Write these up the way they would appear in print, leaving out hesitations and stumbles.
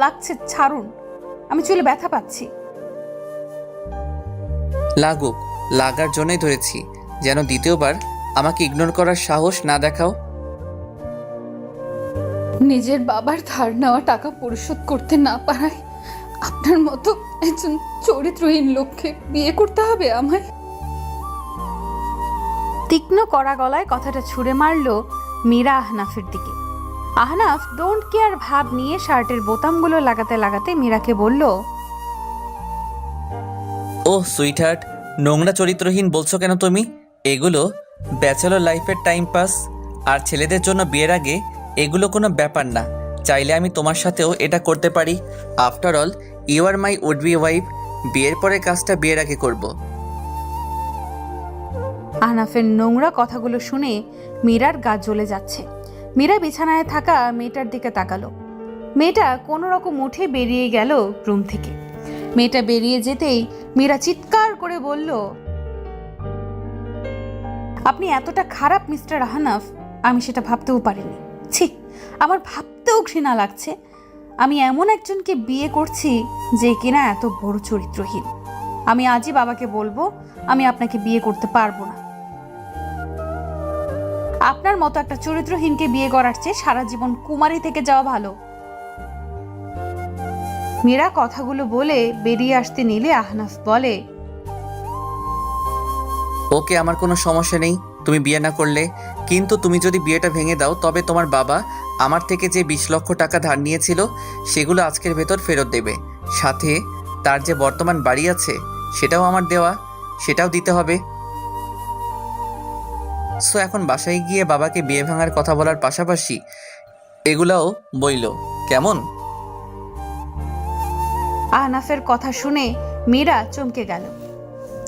লাগছে, ছাড়ুন, আমি চুলে ব্যথা পাচ্ছি। লাগুক, লাগার জন্যই ধরেছি, যেন দ্বিতীয়বার আমাকে ইগনোর করার সাহস না দেখাও। নিজের বাবার ধার নেওয়া টাকা পরিশোধ করতে না পারায় আপনার মতো একজন চরিত্রহীন লোককে বিয়ে করতে হবে আমায়? তীক্ষ্ণ কড়া গলায় কথাটা ছুঁড়ে মারল মীরা আহনাফের দিকে। আহনাফ ডোন্ট কেয়ার ভাব নিয়ে শার্টের বোতামগুলো লাগাতে লাগাতে মীরাকে বলল, ওহ সুইটহার্ট, নোংরা চরিত্রহীন বলছো কেন তুমি? এগুলো ব্যাচেলর লাইফের টাইম পাস, আর ছেলেদের জন্য বিয়ের আগে এগুলো কোনো ব্যাপার না। চাইলে আমি তোমার সাথেও এটা করতে পারি। After all you are my would be wife. বিয়ের পরে কাজটা বিয়ের আগে করব। আহনাফের নোংরা কথাগুলো শুনে মীরার গা জ্বলে যাচ্ছে। মীরা বিছানায় থাকা মেয়েটার দিকে তাকালো। মেয়েটা কোনো রকম উঠে বেরিয়ে গেল রুম থেকে। মেয়েটা বেরিয়ে যেতেই মীরা চিৎকার করে বলল, আপনি এতটা খারাপ মিস্টার আহনাফ, আমি সেটা ভাবতেও পারিনি। ছি, আমার ভাবতেও ঘৃণা লাগছে। আমি এমন একজনকে বিয়ে করছি যে কিনা এত বড় চরিত্রহীন। আমি আজই বাবাকে বলবো আমি আপনাকে বিয়ে করতে পারবো না। আপনার মতো একটা চরিত্রহীনকে বিয়ে করার চেয়ে সারা জীবন কুমারী থেকে যাওয়া ভালো। মীরা কথাগুলো বলে বেরিয়ে আসতে নিলে আহনাফ বলে, ওকে, আমার কোনো সমস্যা নেই তুমি বিয়ে না করলে, কিন্তু তুমি যদি বিয়েটা ভেঙে দাও তবে তোমার বাবা আমার থেকে যে 20 লক্ষ টাকা ধার নিয়েছিল সেগুলো আজকের ভেতর ফেরত দেবে। সাথে তার যে বর্তমান বাড়ি আছে সেটাও আমার দেওয়া, সেটাও দিতে হবে। সো এখন বাসায় গিয়ে বাবাকে বিয়ে ভাঙার কথা বলার পাশাপাশি এগুলাও বইল, কেমন? আহনাফের কথা শুনে মীরা চমকে গেল।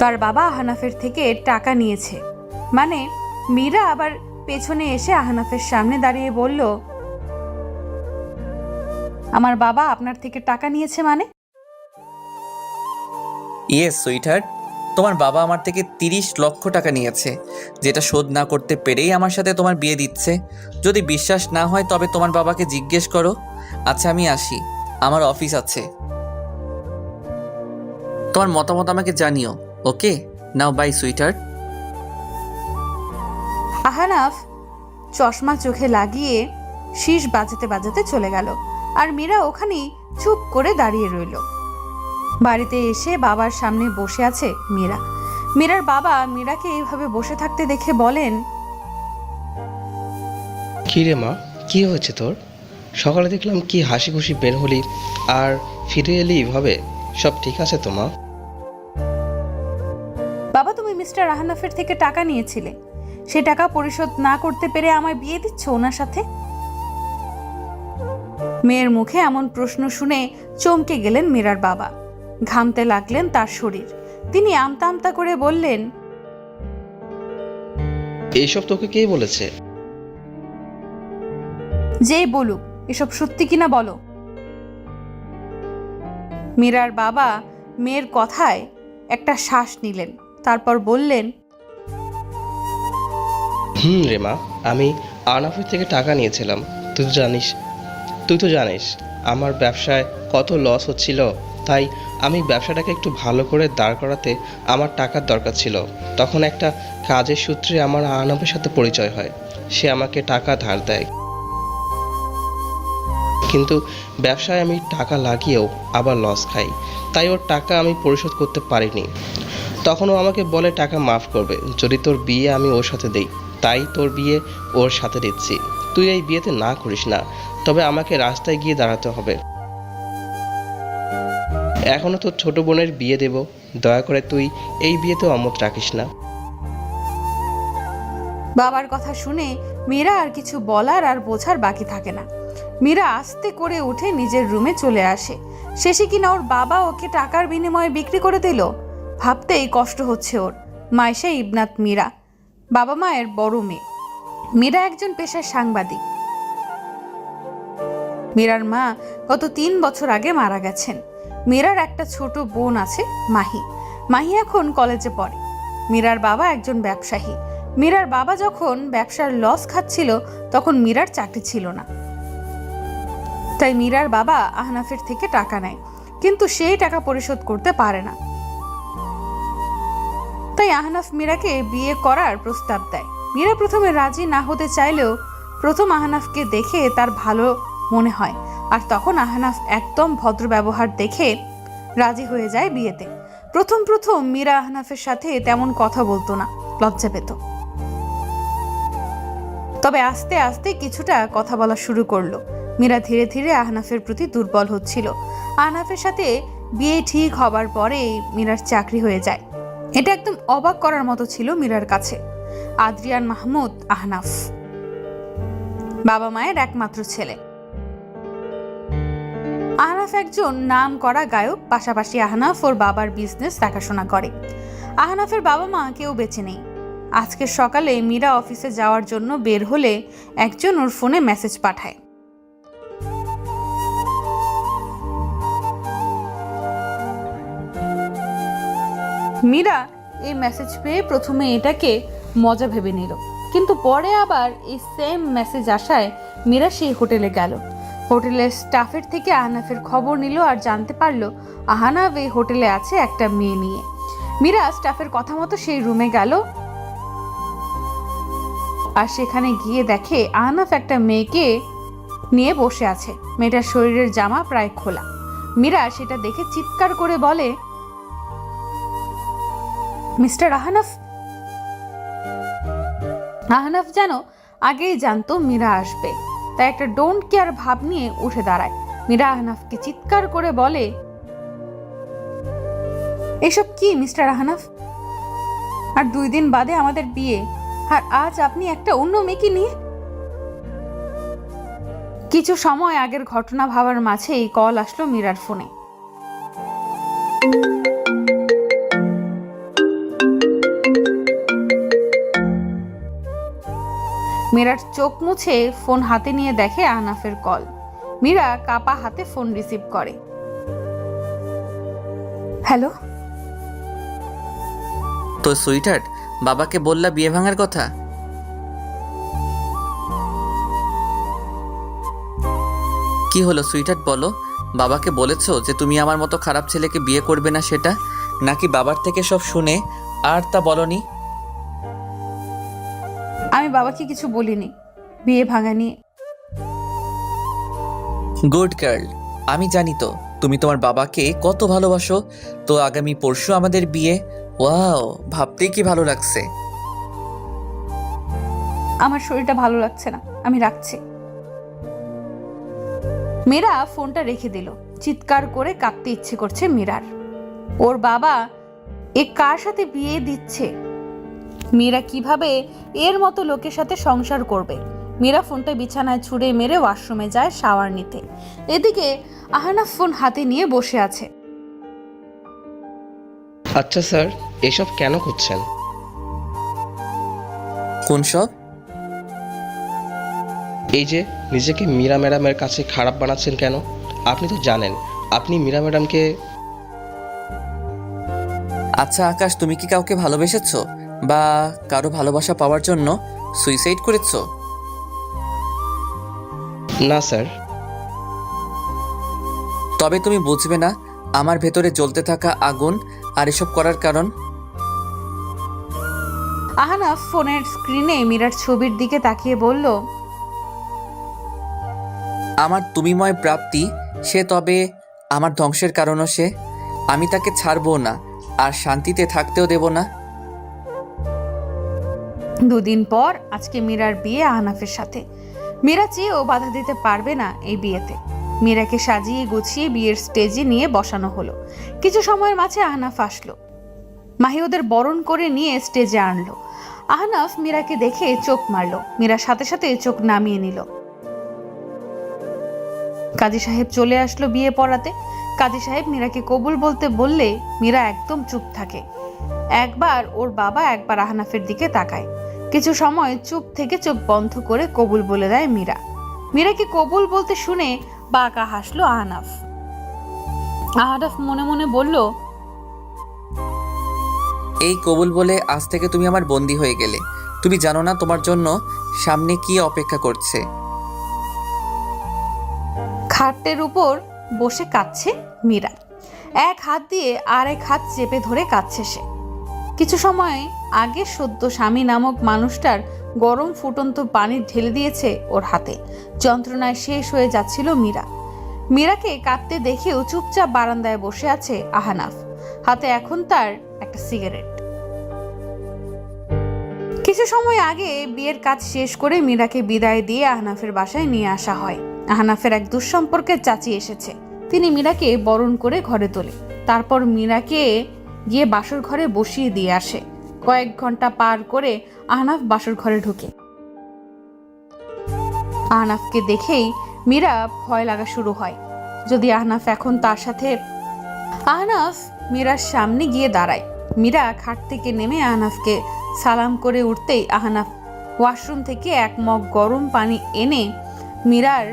তার বাবা আহনাফের থেকে টাকা নিয়েছে মানে? মীরা আবার পেছনে এসে আহনাফের সামনে দাঁড়িয়ে বলল, আমার বাবা আপনার থেকে টাকা নিয়েছে মানে? ইয়েস সুইটহার্ট, তোমার বাবা আমার থেকে 30 লক্ষ টাকা নিয়েছে, যেটা শোধ না করতে পেরেই আমার সাথে তোমার বিয়ে দিচ্ছে। যদি বিশ্বাস না হয় তবে তোমার বাবাকে জিজ্ঞেস করো। আচ্ছা আমি আসি, আমার অফিস আছে। তোমার মতামত আমাকে জানিও। ওকে, নাও বাই সুইটহার্ট। আহনাফ চশমা চোখে লাগিয়ে শীষ বাজাতে বাজাতে চলে গেল। আর মীরা ওখানেই চুপ করে দাঁড়িয়ে রইল। বাড়িতে এসে বাবার সামনে বসে আছে মীরা। মীরার বাবা মীরাকে এইভাবে বসে থাকতে দেখে বলেন, কি রে মা, কি হয়েছে তোর? সকালে দেখলাম কি হাসি খুশি বের হলি, আর ফিরে এলি এভাবে। সব ঠিক আছে তো মা? বাবা, তুমি মিস্টার আহনাফের থেকে টাকা নিয়েছিলে, সে টাকা পরিশোধ না করতে পেরে আমায় বিয়ে দিচ্ছ ওনার সাথে? মেয়ের মুখে এমন প্রশ্ন শুনে চমকে গেলেন মীরার বাবা। ঘামতে লাগলেন তার শরীর। তিনি আমতা আমতা করে বললেন, এইসব তোকে কে বলেছে? যেই বলুক, এসব সত্যি কিনা বলো। মীরার বাবা মেয়ের কথায় একটা শ্বাস নিলেন, তারপর বললেন, রে মা, আমি আনাফের থেকে টাকা নিয়েছিলাম। তুই তো জানিস আমার ব্যবসায় কত লস হচ্ছিল, তাই আমি ব্যবসাটাকে একটু ভালো করে দাঁড় করাতে আমার টাকার দরকার ছিল। তখন একটা কাজের সূত্রে আমার আনাফের সাথে পরিচয় হয়। সে আমাকে টাকা ধার দেয়, কিন্তু ব্যবসায় আমি টাকা লাগিয়েও আবার লস খাই, তাই ওর টাকা আমি পরিশোধ করতে পারিনি। তখন ও আমাকে বলে টাকা মাফ করবে যদি তোর বিয়ে আমি ওর সাথে দেই, তাই তোর বিয়ে ওর সাথে দিচ্ছি। তুই এই বিয়েতে না করিস না, তবে আমাকে রাস্তায় গিয়ে দাঁড়াতে হবে। এখনো তোর ছোট বোনের বিয়ে দেব, দয়া করে তুই এই বিয়েতে অমত রাখিস না। বাবার কথা শুনে মীরা আর কিছু বলার আর বোঝার বাকি থাকে না। মীরা আস্তে করে উঠে নিজের রুমে চলে আসে। শেষে কিনা ওর বাবা ওকে টাকার বিনিময়ে বিক্রি করে দিল। ভাবতেই কষ্ট হচ্ছে ওর। মাইশা ইবনাত মীরা, বাবা মায়ের বড় মেয়ে। মীরা একজন পেশার সাংবাদিক। মীরার মা গত 3 বছর আগে মারা গেছেন। মীরার একটা ছোট বোন আছে মাহি। মাহি এখন কলেজে পড়ে। মীরার বাবা একজন ব্যবসায়ী। মীরার বাবা যখন ব্যবসার লস খাচ্ছিল তখন মীরার চাকরি ছিল না, তাই মীরার বাবা আহনাফের থেকে টাকা নেয়, কিন্তু সেই টাকা পরিশোধ করতে পারে না। তাই আহনাফ মীরাকে বিয়ে করার প্রস্তাব দেয়। মীরা প্রথমে রাজি না হতে চাইলেও প্রথম আহনাফকে দেখে তার ভালো মনে হয়, আর তখন আহনাফ একদম ভদ্র ব্যবহার দেখে রাজি হয়ে যায় বিয়েতে। প্রথম প্রথম মীরা আহনাফের সাথে তেমন কথা বলতো না, লজ্জা পেত। তবে আস্তে আস্তে কিছুটা কথা বলা শুরু করলো। মীরা ধীরে ধীরে আহনাফের প্রতি দুর্বল হচ্ছিল। আহনাফের সাথে বিয়ে ঠিক হবার পরে মীরার চাকরি হয়ে যায়। এটা একদম অবাক করার মতো ছিল মীরার কাছে। আদ্রিয়ান মাহমুদ আহনাফ বাবা মায়ের একমাত্র ছেলে। আহনাফ একজন নাম করা গায়ক, পাশাপাশি আহনাফ ওর বাবার বিজনেস দেখাশোনা করে। আহনাফের বাবা মা কেউ বেঁচে নেই। আজকে সকালে মীরা অফিসে যাওয়ার জন্য বের হলে একজন ওর ফোনে মেসেজ পাঠায়। মীরা এই মেসেজ পেয়ে প্রথমে এটাকে মজা ভেবে নিল, কিন্তু পরে আবার এই সেম মেসেজ আসায় মীরা সেই হোটেলে গেল। হোটেলের স্টাফের থেকে আহনাফের খবর নিল আর জানতে পারলো আহনাফ এই হোটেলে আছে একটা মেয়ে নিয়ে। মীরা স্টাফের কথা মতো সেই রুমে গেল আর সেখানে গিয়ে দেখে আহনাফ একটা মেয়েকে নিয়ে বসে আছে। মেয়েটার শরীরের জামা প্রায় খোলা। মীরা সেটা দেখে চিৎকার করে বলে, মিস্টার আহনাফ। আহনাফ যেন আগেই জানতো মীরা আসবে, তাই একটা ডোন্ট কেয়ার ভাব নিয়ে উঠে দাঁড়ায়। মীরা আহনাফকে চিৎকার করে বলে, এসব কি মিস্টার আহনাফ? আর 2 দিন বাদে আমাদের বিয়ে, আর আজ আপনি একটা অন্য মেয়েকে নিয়ে। কিছু সময় আগের ঘটনা ভাবার মাঝেই কল আসলো মীরার ফোনে। মীরার চোখ মুছে ফোন হাতে নিয়ে দেখে আহনাফের কল। মীরা কাপা হাতে ফোন রিসিভ করে। হ্যালো। তো সুইটহার্ট, বাবাকে বললা বিয়ে ভাঙার কথা? কি হলো সুইটহার্ট, বলো। বাবাকে বলেছো যে তুমি আমার মতো খারাপ ছেলেকে বিয়ে করবে না সেটা, নাকি বাবার থেকে সব শুনে আর তা বলনি? আমি বাবাকে কিছু বলিনি বিয়ে ভাঙা নিয়ে। গুড গার্ল, আমি জানি তো তুমি তোমার বাবাকে কত ভালোবাসো। তো আগামী পরশু আমাদের বিয়ে। ওয়াও, ভাবতেই কি ভালো লাগছে। আমার শরীরটা ভালো লাগছে না, আমি রাখছি। মীরা ফোনটা রেখে দিল। চিৎকার করে কাঁদতে ইচ্ছে করছে মীরার। ওর বাবা এ কার সাথে বিয়ে দিচ্ছে? মীরা কিভাবে এর মতো লোকের সাথে সংসার করবে? মীরা ফোনটা বিছানায় ছুঁড়ে মেরে ওয়াশরুমে যায় শাওয়ার নিতে। এদিকে আহনাফ ফোন হাতে নিয়ে বসে আছে। আচ্ছা স্যার, এসব কেন করছেন? কোন সব? এই যে নিজেকে মীরা ম্যাডামের কাছে খারাপ বানাচ্ছেন কেন? আপনি তো জানেন আপনি মীরা ম্যাডামকে। আচ্ছা আকাশ, তুমি কি কাউকে ভালোবেসেছো বা কারো ভালোবাসা পাওয়ার জন্য সুইসাইড করেছো? না স্যার। তবে তুমি বুঝবে না আমার ভেতরে জ্বলতে থাকা আগুন আর এসব করার কারণ। আহনাফ ফোনের স্ক্রিনে মীরার ছবির দিকে তাকিয়ে বলল, আমার তুমিময় প্রাপ্তি সে, তবে আমার ধ্বংসের কারণও সে। আমি তাকে ছাড়বো না আর শান্তিতে থাকতেও দেব না। 2 দিন পর আজকে মীরার বিয়ে আহনাফের সাথে। মীরা চেয়েও বাধা দিতে পারবে না এই বিয়েতে। মীরাকে সাজিয়ে গুছিয়ে বিয়ের স্টেজে নিয়ে বসানো হলো। কিছু সময়ের মাঝে আহনাফ আসলো। মাহি ওদের বরণ করে নিয়ে স্টেজে আনলো। আহনাফ মীরাকে দেখে চোখ মারলো। মীরার সাথে সাথে চোখ নামিয়ে নিল। কাজী সাহেব চলে আসলো বিয়ে পড়াতে। কাজী সাহেব মীরাকে কবুল বলতে বললে মীরা একদম চুপ থাকে। একবার ওর বাবা, একবার আহনাফের দিকে তাকায়। কিছু সময় চুপ থেকে চোখ বন্ধ করে কবুল বলে দেয় মীরা। মীরাকে কবুল বলতে শুনে বাঁকা হাসলো আহনাফ। আহনাফ মনে মনে বলল, এই কবুল বলে আজ থেকে তুমি আমার বন্দি হয়ে গেলে। তুমি জানো না তোমার জন্য সামনে কি অপেক্ষা করছে। খাটের উপর বসে কাঁদছে মীরা। এক হাত দিয়ে আরেক হাত চেপে ধরে কাঁদছে সে। কিছু সময় আগে সদ্য স্বামী নামক মানুষটার গরম ফুটন্ত পানি ঢেলে দিয়েছে ওর হাতে। যন্ত্রণায় শেষ হয়ে যাচ্ছিল মীরা। মীরাকে কাঁদতে দেখেও চুপচাপ বারান্দায় বসে আছে আহনাফ। হাতে এখন তার একটা সিগারেট। কিছু সময় আগে বিয়ের কাজ শেষ করে মীরাকে বিদায় দিয়ে আহনাফের বাসায় নিয়ে আসা হয়। আহনাফের এক দুঃসম্পর্কের চাচি এসেছে। তিনি মীরাকে বরণ করে ঘরে তোলে। তারপর মীরাকে গিয়ে বাসর ঘরে বসিয়ে দিয়ে আসে। কয়েক ঘন্টা পার করে আহনাফ বাসর ঘরে ঢুকে। আহনাফকে দেখেই মীরা ভয় লাগা শুরু হয়। যদি আহনাফ এখন তার সাথে। আহনাফ মীরার সামনে গিয়ে দাঁড়ায়। মীরা খাট থেকে নেমে আহনাফকে সালাম করে উঠতেই আহনাফ ওয়াশরুম থেকে এক মগ গরম পানি এনে মীরার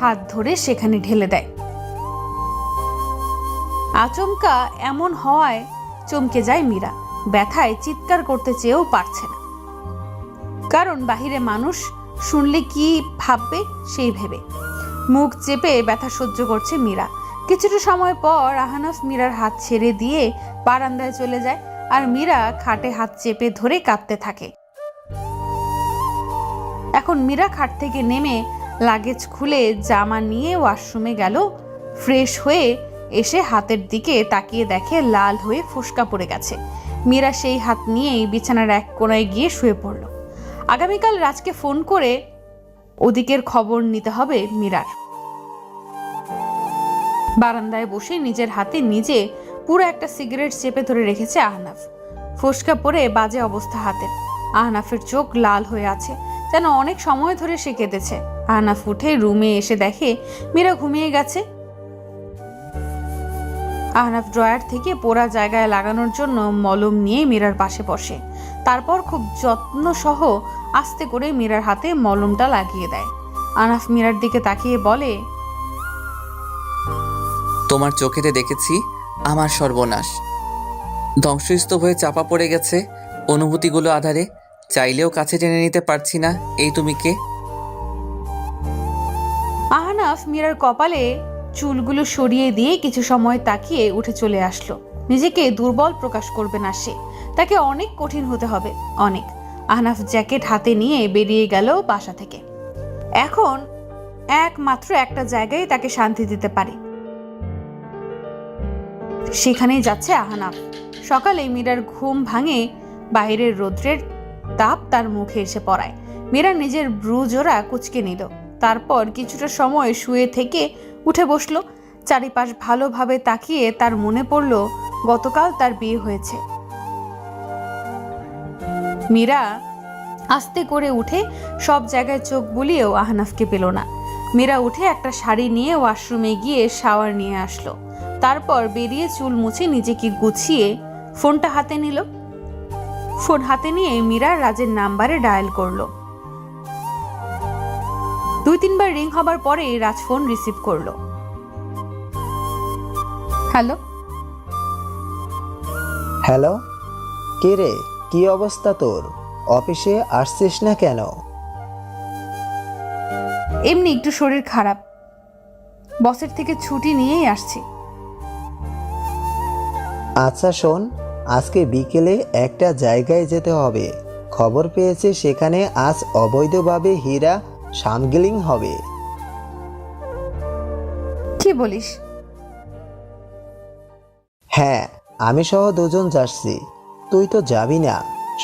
হাত ধরে সেখানে ঢেলে দেয়। আচমকা এমন হওয়ায় চমকে যায় মীরা। ব্যথায় চিৎকার করতে চেয়েও পারছে না, কারণ বাহিরে মানুষ শুনলে কি ভাববে সেই ভেবে। মুখ চেপে ব্যথা সহ্য করছে মীরা। কিছুটা সময় পর আহনাফ মীরার হাত ছেড়ে দিয়ে বারান্দায় চলে যায়, আর মীরা খাটে হাত চেপে ধরে কাঁদতে থাকে। এখন মীরা খাট থেকে নেমে লাগেজ খুলে জামা নিয়ে ওয়াশরুমে গেল। ফ্রেশ হয়ে এসে হাতের দিকে তাকিয়ে দেখে লাল হয়ে ফোসকা পড়ে গেছে। মীরা সেই হাত নিয়েই বিছানার এক কোণায় গিয়ে শুয়ে পড়ল। আগামীকাল রাজকে ফোন করে ওদিকের খবর নিতে হবে মীরার। বারান্দায় বসে নিজের হাতে নিজে পুরো একটা সিগারেট চেপে ধরে রেখেছে আহনাফ। ফোসকা পড়ে বাজে অবস্থা হাতের। আহনাফের চোখ লাল হয়ে আছে, যেন অনেক সময় ধরে সে কেঁদেছে। আহনাফ উঠে রুমে এসে দেখে মীরা ঘুমিয়ে গেছে। আহনাফ ড্রয়ার থেকে পোড়া জায়গায় লাগানোর জন্য মলম নিয়ে মীরার পাশে বসে। তারপর খুব যত্ন সহ আস্তে করে মীরার হাতে মলমটা লাগিয়ে দেয়। আহনাফ মীরার দিকে তাকিয়ে বলে, তোমার চোখেতে দেখেছি আমার সর্বনাশ। ধ্বংসস্তূপ হয়ে চাপা পড়ে গেছে অনুভূতিগুলো আধারে। চাইলেও কাছে টেনে নিতে পারছি না। এই তুমি কে? আহনাফ মীরার কপালে চুলগুলো সরিয়ে দিয়ে কিছু সময় তাকিয়ে উঠে চলে আসলো। নিজেকে দুর্বল প্রকাশ করবে না সে। তাকে অনেক কঠিন হতে হবে, অনেক। আহনাফ জ্যাকেট হাতে নিয়ে বেরিয়ে গেল বাসা থেকে। এখন একমাত্র একটা জায়গায় তাকে শান্তি দিতে পারে, সেখানেই যাচ্ছে আহনাফ। সকালে মীরার ঘুম ভাঙে। বাইরের রৌদ্রের তাপ তার মুখে এসে পড়ায়। মীরা নিজের ব্রু জোড়া কুঁচকে নিল। তারপর কিছুটা সময় শুয়ে থেকে উঠে বসলো। চারিপাশ ভালোভাবে তাকিয়ে তার মনে পড়ল গতকাল তার বিয়ে হয়েছে। মীরা আস্তে করে উঠে সব জায়গায় চোখ বুলিয়েও আহনাফকে পেল না। মীরা উঠে একটা শাড়ি নিয়ে ওয়াশরুমে গিয়ে শাওয়ার নিয়ে আসলো। তারপর বেরিয়ে চুল মুছে নিজেকে গুছিয়ে ফোনটা হাতে নিল। ফোন হাতে নিয়ে মীরা রাজের নাম্বারে ডায়াল করলো। 2-3 বার রিং হবার পরে রাজ ফোন রিসিভ করলো। হ্যালো। হ্যালো, কে রে? কি অবস্থা তোর? অফিসে আসছিস না কেন? এমনি একটু শরীর খারাপ, বসের থেকে ছুটি নিয়েই আসছি। আচ্ছা শোন, আজকে বিকেলে একটা জায়গায় যেতে হবে। খবর পেয়েছে সেখানে আজ অবৈধভাবে হীরা স্মাগলিং হবে। কি বলিস? হ্যাঁ, আমি সহ 2 জন যাচ্ছি। তুই তো যাবি না,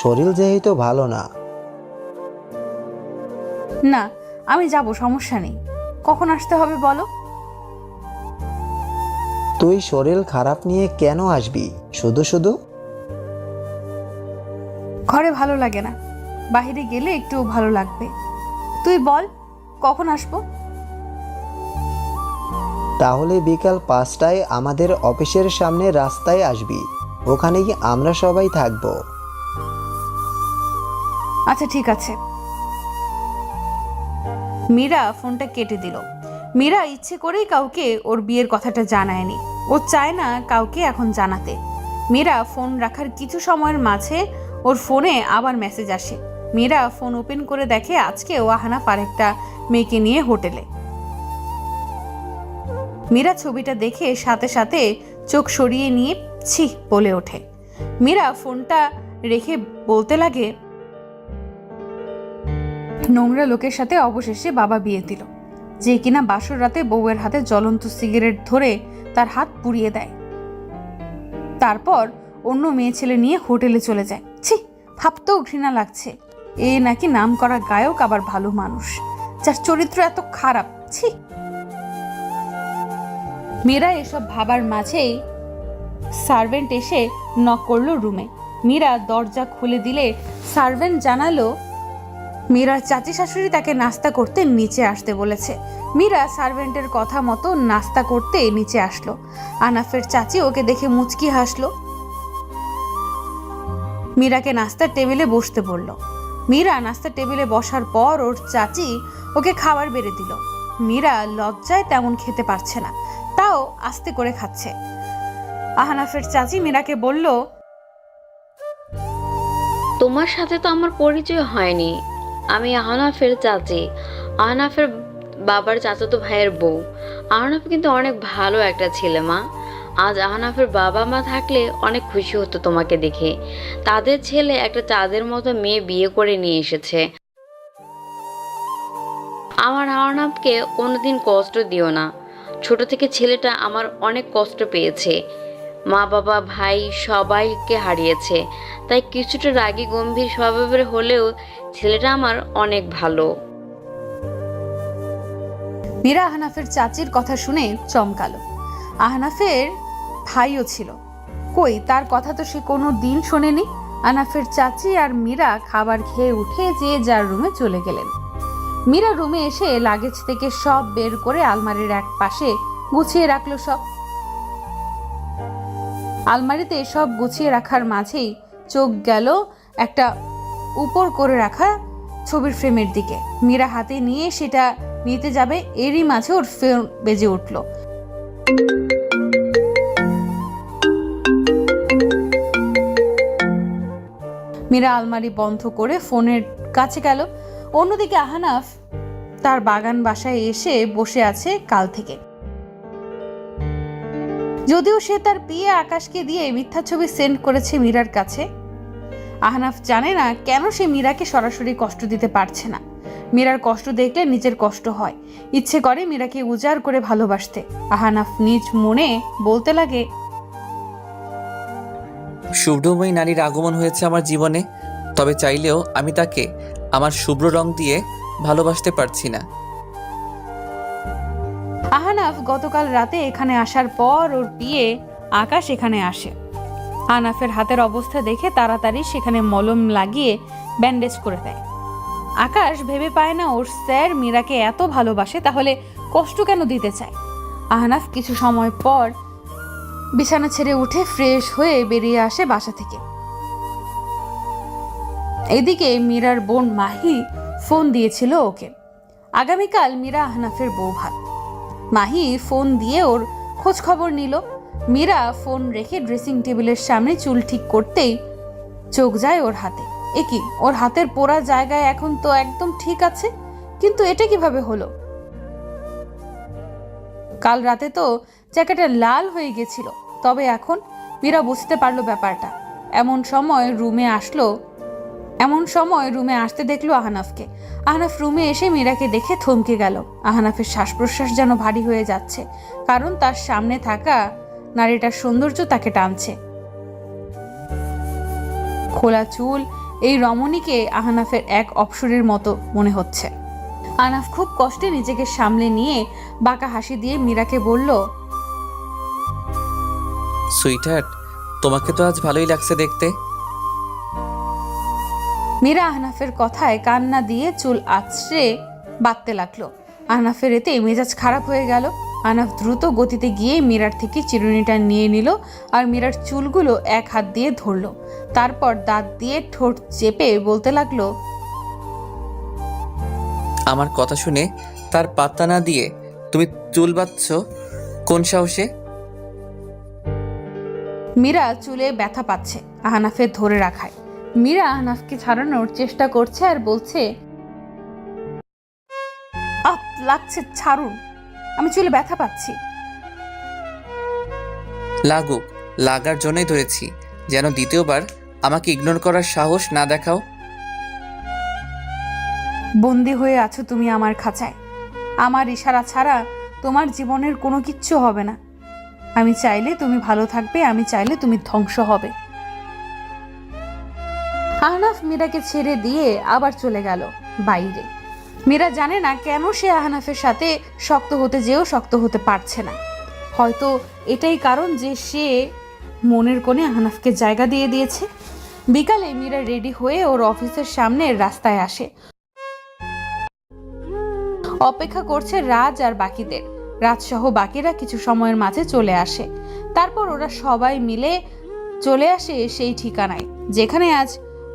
শরীর যেহেতু ভালো না। না, আমি যাব, সমস্যা নেই। কখন আসতে হবে বলো? তুই শরীর খারাপ নিয়ে কেন আসবি শুধু শুধু? ঘরে ভালো লাগে না, বাইরে গেলে একটু ভালো লাগবে। তুই বল কখন আসবো? তাহলে বিকাল 5টায় আমাদের অফিসের সামনে রাস্তায় আসবি। ওখানেই আমরা সবাই থাকবো। আচ্ছা ঠিক আছে। মীরা ফোনটা কেটে দিল। মীরা ইচ্ছে করেই কাউকে ওর বিয়ের কথাটা জানায়নি। ও চায় না কাউকে এখন জানাতে। মীরা ফোন রাখার কিছু সময়ের মাঝে ওর ফোনে আবার মেসেজ আসে। মীরা ফোন ওপেন করে দেখে আজকেও আহনাফ আরেকটা মেয়েকে নিয়ে হোটেলে। মীরা ছবিটা দেখে সাথে সাথে চোখ সরিয়ে নিয়ে ছি বলে ওঠে। মীরা ফোনটা রেখে বলতে লাগে, নোংরা লোকের সাথে অবশেষে বাবা বিয়ে দিল, যে কিনা বাসর রাতে বউয়ের হাতে জ্বলন্ত সিগারেট ধরে তার হাত পুড়িয়ে দেয়, তারপর অন্য মেয়ে ছেলে নিয়ে হোটেলে চলে যায়। ছি, ভাবতেও ঘৃণা লাগছে। এ নাকি নাম করা গায়ক, আবার ভালো মানুষ, যার চরিত্র এত খারাপ। ছি। মীরা এসব ভাবার মাঝেই সার্ভেন্ট এসে নক করলো রুমে। মীরা দরজা খুলে দিলে সার্ভেন্ট জানালো মীরার চাচি শাশুড়ি তাকে নাস্তা করতে নিচে আসতে বলেছে। মীরা সার্ভেন্টের কথা মতো নাস্তা করতে নিচে আসলো। আহনাফের চাচি ওকে দেখে মুচকি হাসলো। মীরাকে নাস্তার টেবিলে বসতে বলল। মীরা নাস্তার টেবিলে বসার পর ওর চাচি ওকে খাবার বেড়ে দিল। মীরা লজ্জায় তেমন খেতে পারছে না, তাও আস্তে করে খাচ্ছে। আহনাফের চাচি মীরাকে বলল, তোমার সাথে তো আমার পরিচয় হয়নি। আমি আহনাফের চাচি, আহনাফের বাবার চাচাতো ভাইয়ের বউ। আহনাফ কিন্তু অনেক ভালো একটা ছেলে মা। আজ আহনাফের বাবা মা থাকলে অনেক খুশি হতো তোমাকে দেখে। তাদের ছেলে একটা চাঁদের মতো মেয়ে বিয়ে করে নিয়ে এসেছে। আমার আহনাফকে কোনোদিন কষ্ট দিও না। ছোট থেকে ছেলেটা আমার অনেক কষ্ট পেয়েছে, মা বাবা ভাই সবাইকে হারিয়েছে, তাই কিছুটা রাগী গম্ভীর স্বভাবের হলেও ছেলেটা আমার অনেক ভালো। মীরা আহনাফের চাচির কথা শুনে চমকালো। আহনাফের ভাইও ছিল, কই তার কথা তো সে কোনো দিন শোনেনি। আহনাফের চাচি আর মীরা খাবার খেয়ে উঠে যে যার রুমে চলে গেলেন। মীরা রুমে এসে লাগেজ থেকে সব বের করে আলমারির এক পাশে গুছিয়ে রাখলো সব। আলমারিতে সব গুছিয়ে রাখার মাঝেই চোখ গেল একটা উপর করে রাখা ছবির ফ্রেমের দিকে। মীরা হাতে নিয়ে সেটা নিতে যাবে, এরই মাঝে ওর ফোন বেজে উঠল। মীরা আলমারি বন্ধ করে ফোনের কাছে গেল। অন্যদিকে আহনাফ তার বাগান বাসায় এসে বসে আছে কাল থেকে। যদিও সে তার বিয়ে আকাশকে দিয়ে মিথ্যা ছবি সেন্ড করেছে মীরার কাছে, আহনাফ জানে না কেন সে মীরাকে সরাসরি কষ্ট দিতে পারছে না। মীরার কষ্ট দেখলে নিজের কষ্ট হয়, ইচ্ছে করে মীরাকে উজাড় করে ভালোবাসতে। আহনাফ নিজ মনে বলতে লাগে, শুভ্রময়ী নারীর আগমন হয়েছে আমার জীবনে, তবে চাইলেও আমি তাকে আমার শুভ্র রং দিয়ে ভালোবাসতে পারছি না। আহনাফ গতকাল রাতে এখানে আসার পর ওর বিয়ে আকাশ এখানে আসে। আহনাফের হাতের অবস্থা দেখে তাড়াতাড়ি সেখানে মলম লাগিয়ে ব্যান্ডেজ করে দেয়। আকাশ ভেবে পায় না ওর স্যার মীরাকে এত ভালোবাসে, তাহলে কষ্ট কেন দিতে চায়। আহনাফ কিছু সময় পর বিছানা ছেড়ে উঠে ফ্রেশ হয়ে বেরিয়ে আসে বাসা থেকে। এদিকে মীরার বোন মাহি ফোন দিয়েছিল ওকে। আগামীকাল মীরা আহনাফের বউ ভাত। মাহি ফোন দিয়ে ওর খোঁজ খবর নিল। মীরা ফোন রেখে ড্রেসিং টেবিলের সামনে চুল ঠিক করতেই চোখ যায় ওর হাতে। কি, ওর হাতের পোড়া জায়গায় এখন তো একদম ঠিক আছে, কিন্তু এটা কিভাবে হলো? কাল রাতে তো জায়গাটা লাল হয়ে গেছিল, তবে এখন মীরা বুঝতে পারলো ব্যাপারটা। এমন সময় রুমে আসতে দেখলো আহনাফকে। আহনাফ রুমে এসে মীরাকে দেখে থমকে গেল। আহনাফের শ্বাস প্রশ্বাস যেন ভারী হয়ে যাচ্ছে, কারণ তার সামনে থাকা নারীটার সৌন্দর্য তাকে টানছে। খোলা চুল এই রমণীকে আহনাফের এক অপসরের মতো মনে হচ্ছে। আহনাফ খুব কষ্টে নিজেকে সামলে নিয়ে বাঁকা হাসি দিয়ে মীরাকে বলল, সুইটহার্ট, তোমাকে তো আজ ভালোই লাগছে দেখতে। মীরা আহনাফের কথায় কান্না দিয়ে চুল আছড়ে বাঁধতে লাগলো। আহনাফের এতে মেজাজ খারাপ হয়ে গেল। আহনাফ দ্রুত গতিতে গিয়ে মীরার থেকে চিরুনিটা নিয়ে নিল আর মীরার চুলগুলো এক হাত দিয়ে ধরলো। তারপর দাঁত দিয়ে ঠোঁট চেপে বলতে লাগলো, আমার কথা শুনে তার পাত্তা না দিয়ে তুমি চুল বাঁধছ কোন সাহসে? মীরা চুলে ব্যথা পাচ্ছে আহনাফের ধরে রাখায়। মীরা আহনাফকে ছাড়ানোর চেষ্টা করছে আর বলছে, আপ লাগছে, ছাড়ুন, আমি চুলে ব্যথা পাচ্ছি। লাগুক, লাগার জন্যই ধরেছি, যেন দ্বিতীয়বার আমাকে ইগনোর করার সাহস না দেখাও। বন্দি হয়ে আছো তুমি আমার খাঁচায়। আমার ইশারা ছাড়া তোমার জীবনের কোনো কিচ্ছু হবে না। আমি চাইলে তুমি ভালো থাকবে, আমি চাইলে তুমি ধ্বংস হবে। আহনাফ মীরাকে ছেড়ে দিয়ে আবার চলে গেল বাইরে। মীরা জানে না কেন সে আহনাফের সাথে শক্ত হতে যেও শক্ত হতে পারছে না। হয়তো এটাই কারণ যে সে মনের কোণে আহনাফকে জায়গা দিয়ে দিয়েছে। বিকালে মীরা রেডি হয়ে ওর অফিসের সামনের রাস্তায় আসে। অপেক্ষা করছে রাজ আর বাকিদের। রাজসহ বাকিরা কিছু সময়ের মাঝে চলে আসে। তারপর ওরা সবাই মিলে চলে আসে সেই ঠিকানায় যেখানে আজ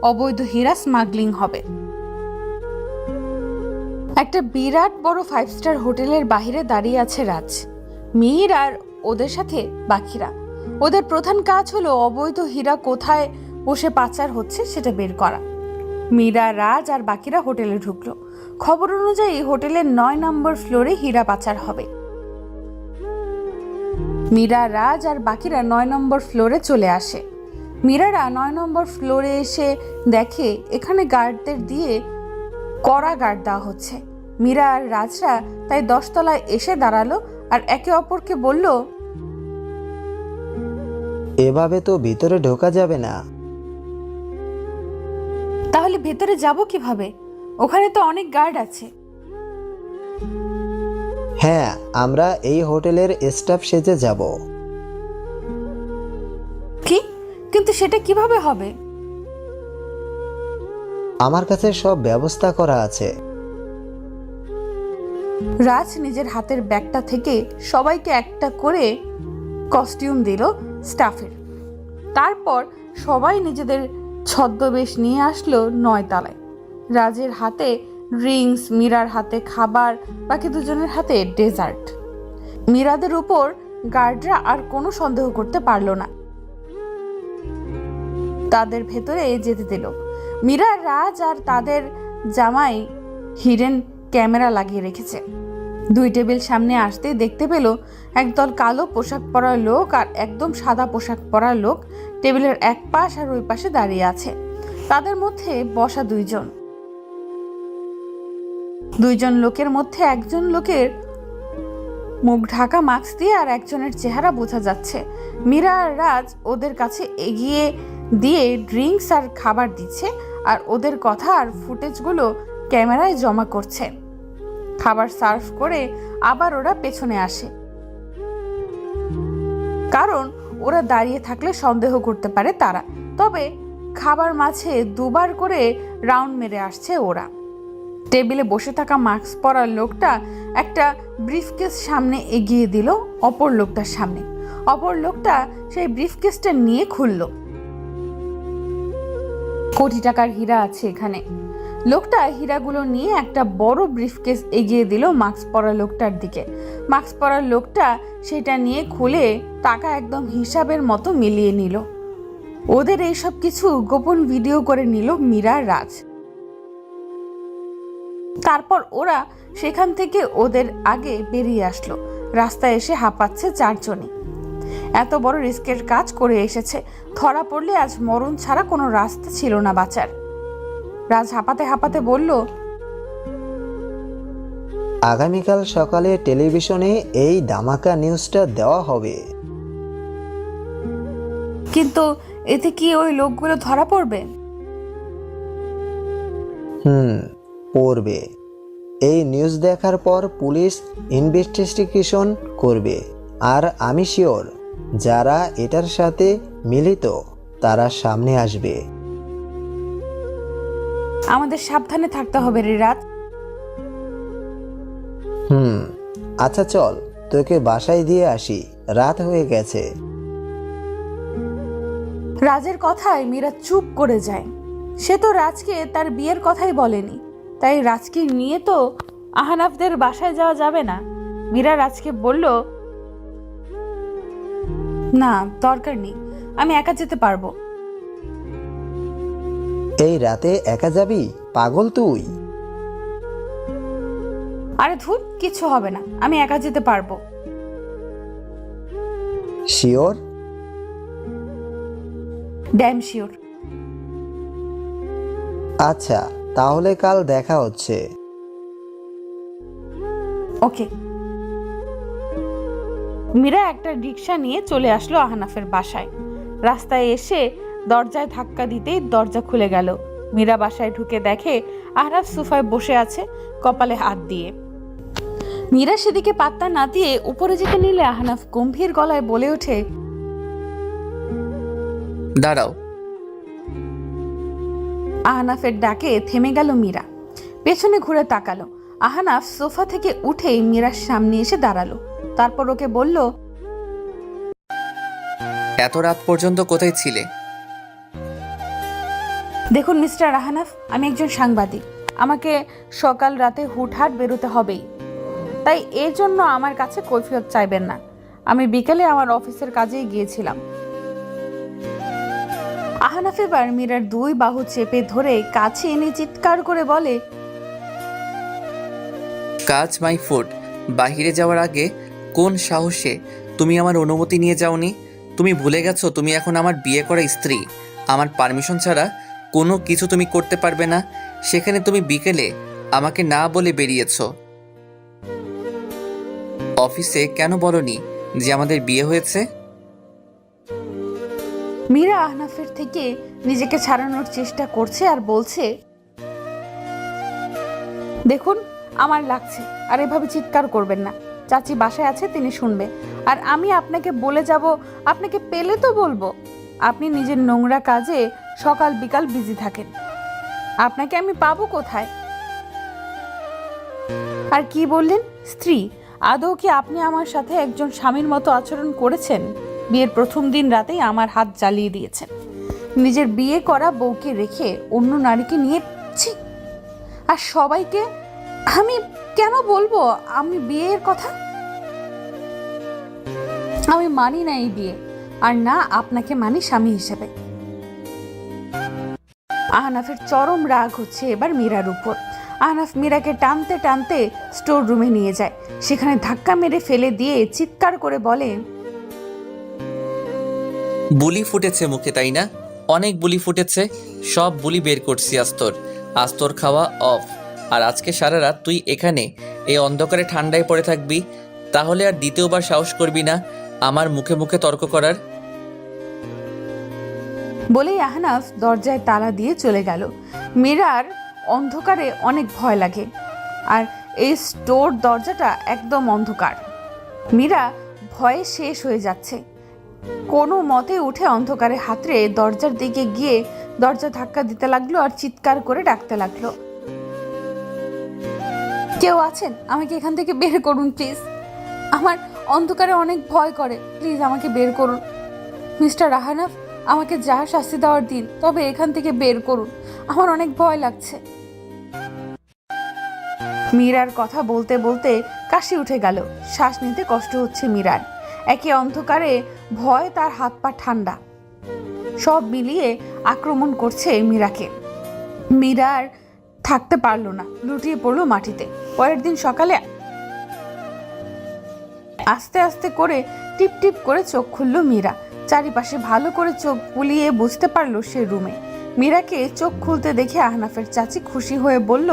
অবৈধ হীরা স্মাগলিং হবে। একটা বিরাট বড় 5 স্টার হোটেলের বাইরে দাঁড়িয়ে আছে রাজ, মিহির আর ওদের সাথে বাকিরা। ওদের প্রধান কাজ হলো অবৈধ হীরা কোথায় বসে পাচার হচ্ছে সেটা বের করা। মীরা, রাজ আর বাকিরা হোটেলে ঢুকলো। খবর অনুযায়ী হোটেলের 9 নম্বর ফ্লোরে হীরা পাচার হবে। মীরা, রাজ আর বাকিরা 9 নম্বর ফ্লোরে চলে আসে। মীরারা 9 নম্বর ফ্লোরে এসে দেখে এখানে গার্ডদের দিয়ে কড়া গার্ড দেওয়া হচ্ছে। মীরা আর রাজরা তাই 10 তলায় এসে দাঁড়ালো আর একে অপরকে বলল, এভাবে তো ভিতরে ঢোকা যাবে না। তাহলে ভেতরে যাব কিভাবে? ওখানে তো অনেক গার্ড আছে। হ্যাঁ, আমরা এই হোটেলের স্টাফ সেজে যাব। কি? কিন্তু সেটা কিভাবে হবে? আমার কাছে সব ব্যবস্থা করা আছে। রাজ নিজের হাতের ব্যাগটা থেকে সবাইকে একটা করে কস্টিউম দিল স্টাফের। তারপর সবাই নিজেদের ছদ্মবেশ নিয়ে আসলো 9 তলায়। রাজের হাতে ড্রিঙ্কস, মীরার হাতে খাবার, বাকি দুজনের হাতে ডেজার্ট। মীরাদের উপর গার্ডরা আর কোনো সন্দেহ করতে পারলো না, তাদের ভেতরে যেতে দিল। মীরা, রাজ আর তাদের জামাই হিডেন ক্যামেরা লাগিয়ে রেখেছে। 2 টেবিল সামনে আসতে দেখতে পেল একদল কালো পোশাক পরা লোক আর একদম সাদা পোশাক পরা লোক টেবিলের এক পাশ আর ওই পাশে দাঁড়িয়ে আছে। তাদের মধ্যে বসা 2জন লোকের মধ্যে একজন লোকের মুখ ঢাকা মাস্ক দিয়ে আর একজনের চেহারা বোঝা যাচ্ছে। মীরা আর রাজ ওদের কাছে এগিয়ে দিয়ে ড্রিঙ্কস আর খাবার দিচ্ছে আর ওদের কথা আর ফুটেজগুলো ক্যামেরায় জমা করছে। খাবার সার্ভ করে আবার ওরা পেছনে আসে, কারণ ওরা দাঁড়িয়ে থাকলে সন্দেহ করতে পারে তারা। তবে খাবার মাঝে 2 বার করে রাউন্ড মেরে আসছে ওরা। টেবিলে বসে থাকা মাস্ক পরা লোকটা একটা ব্রিফকেস সামনে এগিয়ে দিল অপর লোকটার সামনে। অপর লোকটা সেই ব্রিফকেসটা নিয়ে খুলল। কোটি টাকার হীরা আছে এখানে। লোকটা হীরাগুলো নিয়ে একটা বড় ব্রিফকেস এগিয়ে দিল মাস্ক পরা লোকটার দিকে। মাস্ক পরা লোকটা সেটা নিয়ে খুলে টাকা একদম হিসাবের মতো মিলিয়ে নিল। ওদের এইসব কিছু গোপন ভিডিও করে নিল মীরা, রাজ। তারপর ওরা সেখান থেকে ওদের আগে বেরিয়ে আসলো। রাস্তায় এসে হাঁপাচ্ছে 4 জনই। এত বড় রিস্কের কাজ করে এসেছে, ধরা পড়লে আজ মরণ ছাড়া কোনো রাস্তা ছিল না বাঁচার। রাজ হাঁপাতে হাঁপাতে বলল, আগামীকাল সকালে টেলিভিশনে এই ধামাকা নিউজটা দেওয়া হবে। কিন্তু এতে কি ওই লোকগুলো ধরা পড়বে? পড়বে। এই নিউজ দেখার পর পুলিশ ইনভেস্টিগেশন করবে, আর আমি শিওর যারা এটার সাথে মিলিত তারা সামনে আসবে। আমাদের সাবধানে থাকতে হবে রে রাজ। আচ্ছা চল, তোকে বাসায় দিয়ে আসি, রাত হয়ে গেছে। রাজের কথায় মীরা চুপ করে যায়। সে তো রাজকে তার বিয়ের কথাই বলেনি, তাই রাজকে নিয়ে তো আহনাফদের বাসায় যাওয়া যাবে না। মীরা রাজকে বলল, না দরকার নেই, আমি একা যেতে পারবো। এই রাতে একা যাবি? পাগল তুই? আরে ধুর, কিছু হবে না, আমি একা যেতে পারবো। শিওর? Damn sure. আচ্ছা, তাহলে কাল দেখা হচ্ছে। ওকে। মীরা একটা রিক্সা নিয়ে চলে আসলো আহনাফের বাসায়। রাস্তায় এসে দরজায় ধাক্কা দিতেই দরজা খুলে গেল। মীরা বাসায় ঢুকে দেখে আহনাফ সোফায় বসে আছে, কপালে হাত দিয়ে। মীরা সেদিকে পাত্তা না দিয়ে উপরে যেতে নিলে আহনাফ গম্ভীর গলায় বলে ওঠে, দাঁড়াও। আহনাফের ডাকে থেমে গেল মীরা। পেছনে ঘুরে তাকালো। আহনাফ সোফা থেকে উঠেই মীরার সামনে এসে দাঁড়ালো। তারপর ওকে বলল, এত রাত পর্যন্ত কোথায় ছিলে? দেখুন মিস্টার আহনাফ, আমি একজন সাংবাদিক। আমাকে সকাল রাতে হুটহাট বেরোতে হবেই, তাই এর জন্য আমার কাছে কৈফিয়ত চাইবেন না। আমি বিকেলে আমার অফিসের কাজেই গিয়েছিলাম। আহনাফ এবার মীরার দুই বাহু চেপে ধরে কাছে এনে চিৎকার করে বলে, কাজ মাই ফুড। বাহিরে যাওয়ার আগে কোন সাহসে তুমি আমার অনুমতি নিয়ে যাওনি? তুমি ভুলে গেছো তুমি এখন আমার বিয়ে করা স্ত্রী। আমার পারমিশন ছাড়া কোনো কিছু তুমি করতে পারবে না। সেখানে তুমি বিকেলে আমাকে না বলে বেরিয়েছো। অফিসে কেন বলনি যে আমাদের বিয়ে হয়েছে? মীরা আহনাফের থেকে নিজেকে ছাড়ানোর চেষ্টা করছে আর বলছে, দেখুন আমার লাগছে, আর এভাবে চিৎকার করবেন না। চাচি বাসায় আছে, তিনি শুনবে। আর আমি আপনাকে বলে যাব, আপনাকে পেলে তো বলবো। আপনি নিজের নোংরা কাজে সকাল বিকাল বিজি থাকেন, আপনাকে আমি পাবো কোথায়? আর কি বললেন, স্ত্রী? আদৌ কি আপনি আমার সাথে একজন স্বামীর মতো আচরণ করেছেন? বিয়ের প্রথম দিন রাতেই আমার হাত জ্বালিয়ে দিয়েছেন। নিজের বিয়ে করা বউকে রেখে অন্য নারীকে নিয়ে, ছি! আর সবাইকে আমি কেন বলবো আমি বিয়ের কথা? আমি মানি না এই বিয়ে, আর না আপনাকে মানি স্বামী হিসেবে। আহনাফের চরম রাগ হচ্ছে এবার মীরার উপর। আহনাফ মীরাকে টানতে টানতে স্টোর রুমে নিয়ে যায়। সেখানে ধাক্কা মেরে ফেলে দিয়ে চিৎকার করে বলে, বুলি ফুটেছে মুখে, তাই না? অনেক বুলি ফুটেছে। সব বুলি বের করছি। আস্তর খাওয়া অফ। আর আজকে সারা রাত তুই এখানে এই অন্ধকারে ঠান্ডায় পড়ে থাকবি। তাহলে আর দ্বিতীয়বার সাহস করবি না আমার মুখে মুখে তর্ক করার। বলেই আহনাফ দরজায় তালা দিয়ে চলে গেল। মীরার অন্ধকারে অনেক ভয় লাগে, আর এই স্টোর দরজাটা একদম অন্ধকার। মীরা ভয়ে শেষ হয়ে যাচ্ছে। কোনো মতে উঠে অন্ধকারে হাতড়ে দরজার দিকে গিয়ে দরজা ধাক্কা দিতে লাগলো আর চিৎকার করে ডাকতে লাগলো, কেউ আছেন? আমাকে এখান থেকে বের করুন প্লিজ। আমার অন্ধকারে অনেক ভয় করে, প্লিজ আমাকে বের করুন। মিস্টার আহনাফ, আমাকে যা শাস্তি দেওয়ার দিন, তবে এখান থেকে বের করুন, আমার অনেক ভয় লাগছে। মীরার কথা বলতে বলতে কাশি উঠে গেল। শ্বাস নিতে কষ্ট হচ্ছে মীরার। একে অন্ধকারে ভয়, তার হাত পা ঠান্ডা, সব মিলিয়ে আক্রমণ করছে মীরাকে। মীরার থাকতে পারলো না, লুটিয়ে পড়লো মাটিতে। পরের দিন সকালে আস্তে আস্তে করে টিপ টিপ করে চোখ খুলল মীরা। চারিপাশে ভালো করে চোখ বুলিয়ে বুঝতে পারলো সে রুমে। মীরাকে চোখ খুলতে দেখে আহনাফের চাচি খুশি হয়ে বলল,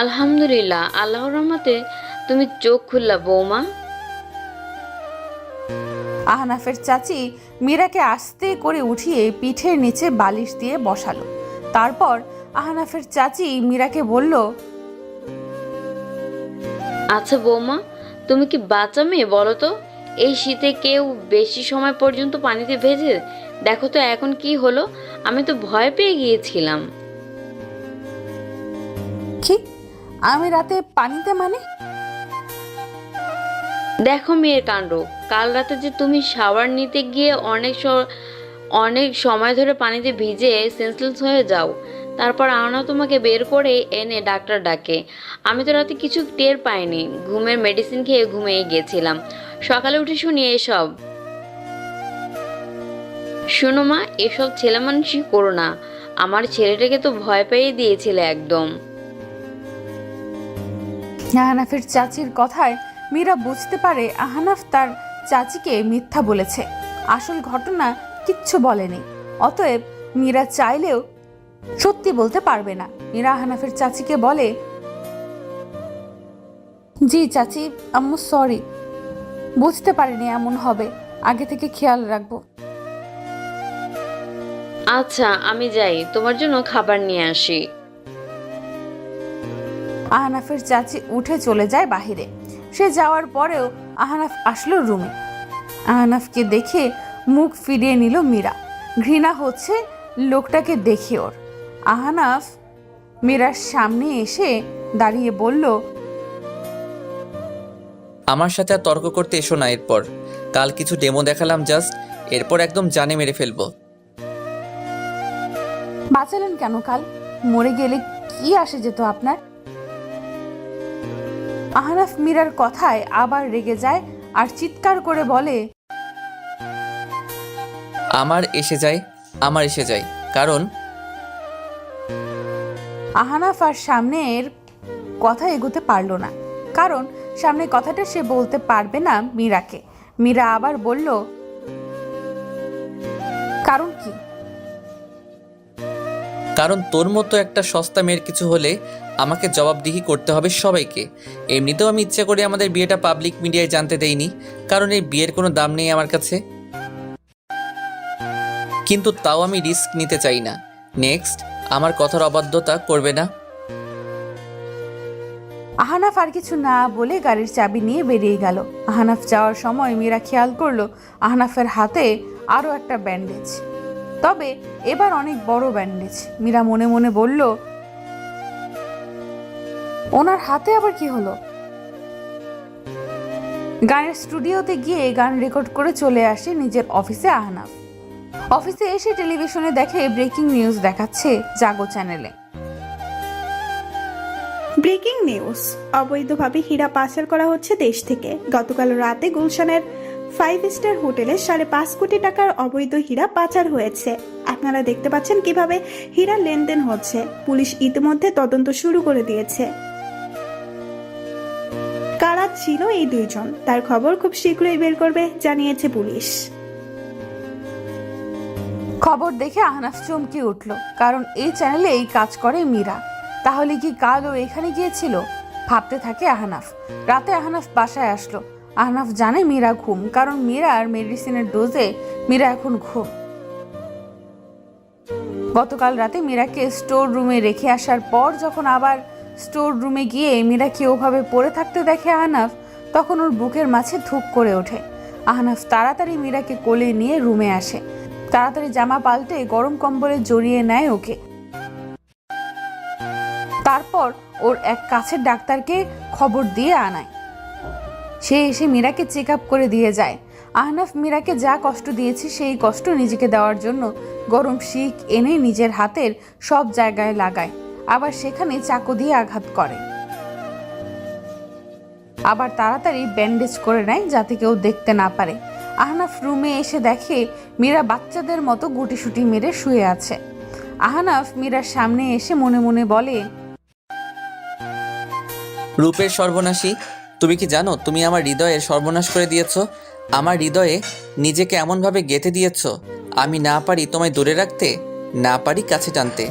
আলহামদুলিল্লাহ, আল্লাহর রহমতে তুমি চোখ খুললা বৌমা। আহনাফের চাচি মীরাকে আস্তে করে উঠিয়ে পিঠের নিচে বালিশ দিয়ে বসালো। তারপর আহনাফের চাচি মীরাকে বলল, আচ্ছা বৌমা, তুমি কি বাচ্চা মেয়ে বলো তো? এই শীতে কেউ বেশি সময় পর্যন্ত পানিতে ভেজে? দেখো তো এখন কি হলো, আমি তো ভয় পেয়ে গিয়েছিলাম। কি? আমি রাতে পানিতে মানে? দেখো মেয়ের কাণ্ড, কাল রাতে যে তুমি শাওয়ার নিতে গিয়ে অনেক সময় ধরে পানিতে ভিজে সেন্সলেস হয়ে যাও, তারপর আনা তোমাকে বের করে এনে ডাক্তার ডাকে। আমি তো রাতে কিছু টের পাইনি, ঘুমের মেডিসিন খেয়ে ঘুমিয়ে গিয়েছিলাম। সকালে উঠে শুনি এসব। শোনো মা, এসব ছেলে মানুষই করো না। আমার ছেলেটাকে তো ভয় পাইয়ে দিয়েছিলে একদম। আহনাফের চাচির কথায় মীরা বুঝতে পারে আহনাফ তার চাচিকে মিথ্যা বলেছে, আসল ঘটনা কিচ্ছু বলেনি। অতএব মীরা চাইলেও সত্যি বলতে পারবে না। মীরা আহনাফের চাচিকে বলে, জি চাচি, আম্মু সরি, বুঝতে পারিনি এমন হবে, আগে থেকে খেয়াল রাখবো। আচ্ছা আমি যাই, তোমার জন্য খাবার নিয়ে আসি। আহনাফের চাচি উঠে চলে যায় বাহিরে। সে যাওয়ার পরেও আহনাফ আসলো রুমে। আহনাফকে দেখে মুখ ফিরিয়ে নিল মীরা। ঘৃণা হচ্ছে লোকটাকে দেখে ওর। আহনাফ মীরার সামনে এসে দাঁড়িয়ে বলল, আমার সাথে আর তর্ক করতে এসো না। এরপর কাল কিছু ডেমো দেখালাম জাস্ট, এরপর একদম জানে মেরে ফেলবো। বাঁচালেন কেন? কাল মরে গেলে কি আসে যেত আপনার? আহনাফ মীরার কথায় আবার রেগে যায় আর চিৎকার করে বলে, আমার এসে যায়, কারণ আহনাফ আর সামনের কথা এগোতে পারলো না, কারণ সামনের কথাটা সে বলতে পারবে না মীরাকে। মীরা আবার বলল, কারণ কি? কারণ তোর মতো একটা সস্তা মেয়ের কিছু হলে আমাকে জবাবদিহি করতে হবে সবাইকে। এমনিতেও আমি ইচ্ছে করে আমাদের বিয়েটা পাবলিক মিডিয়ায় জানতে দেইনি, কারণ এই বিয়ের কোনো দাম নেই আমার কাছে। কিন্তু তাও আমি রিস্ক নিতে চাই না। নেক্সট আমার কথার অবাধ্যতা করবে না। আহনাফ আর কিছু না বলে গাড়ির চাবি নিয়ে বেরিয়ে গেল। আহনাফ যাওয়ার সময় মীরা খেয়াল করলো আহনাফের হাতে আরো একটা ব্যান্ডেজ, তবে এবার অনেক বড় ব্যান্ডেজ। মীরা মনে মনে বলল, ওনার হাতে আবার কি হলো? গানের স্টুডিওতে গিয়ে গান রেকর্ড করে চলে আসে নিজের অফিসে আহনাফ। অফিসে এসে টেলিভিশনে দেখে ব্রেকিং নিউজ দেখাচ্ছে জাগো চ্যানেলে। ব্রেকিং নিউজ, অবৈধভাবে হীরা পাচার করা হচ্ছে দেশ থেকে। গতকাল রাতে গুলশানের 5 স্টার হোটেলে 5.5 কোটি টাকার অবৈধ হীরা পাচার হয়েছে। আপনারা দেখতে পাচ্ছেন কিভাবে হীরা লেনদেন হচ্ছে। পুলিশ ইতিমধ্যে তদন্ত শুরু করে দিয়েছে। কারা ছিল এই দুইজন, তার খবর খুব শীঘ্রই বের করবে জানিয়েছে পুলিশ। খবর দেখে আহনাফ চমকে উঠল, কারণ এই চ্যানেলে এই কাজ করে মীরা। তাহলে কি কাল ও এখানে গিয়েছিল? ভাবতে থাকে আহনাফ। রাতে আহনাফ বাসায় আসলো। আহনাফ জানে মীরা ঘুম, কারণ মীরার মেডিসিনের ডোজে মীরা এখন ঘুম। গতকাল রাতে মীরাকে স্টোর রুমে রেখে আসার পর যখন আবার স্টোর রুমে গিয়ে মীরাকে ওভাবে পড়ে থাকতে দেখে আহনাফ, তখন ওর বুকের মাঝে ধুপ করে ওঠে। আহনাফ তাড়াতাড়ি মীরাকে কোলে নিয়ে রুমে আসে। তাড়াতাড়ি জামা পাল্টে গরম কম্বলে জড়িয়ে নেয় ওকে। তারপর ওর এক কাছের ডাক্তারকে খবর দিয়ে আনায়। সে এসে মীরাকে চেক আপ করে দিয়ে যায়। আহনাফ মীরাকে যা কষ্ট দিয়েছে সেই কষ্ট নিজেকে দেওয়ার জন্য গরম শিক এনে নিজের হাতের সব জায়গায় লাগায়, আবার সেখানে চাকু দিয়ে আঘাত করে। আবার তাড়াতাড়ি ব্যান্ডেজ করে নেয় যাতে কেউ দেখতে না পারে। আহনাফ রুমে এসে দেখে মীরা বাচ্চাদের মতো গুটিসুটি মেরে শুয়ে আছে। আহনাফ মীরার সামনে এসে মনে মনে বলে, রূপের সর্বনাশী, তুমি কি জানো তুমি আমার হৃদয়ের সর্বনাশ করে দিয়েছ? আমার হৃদয়ে নিজেকে এমনভাবে গেঁথে দিয়েছ আমি না পারি তোমায় দূরে রাখতে, না পারি কাছে টানতে।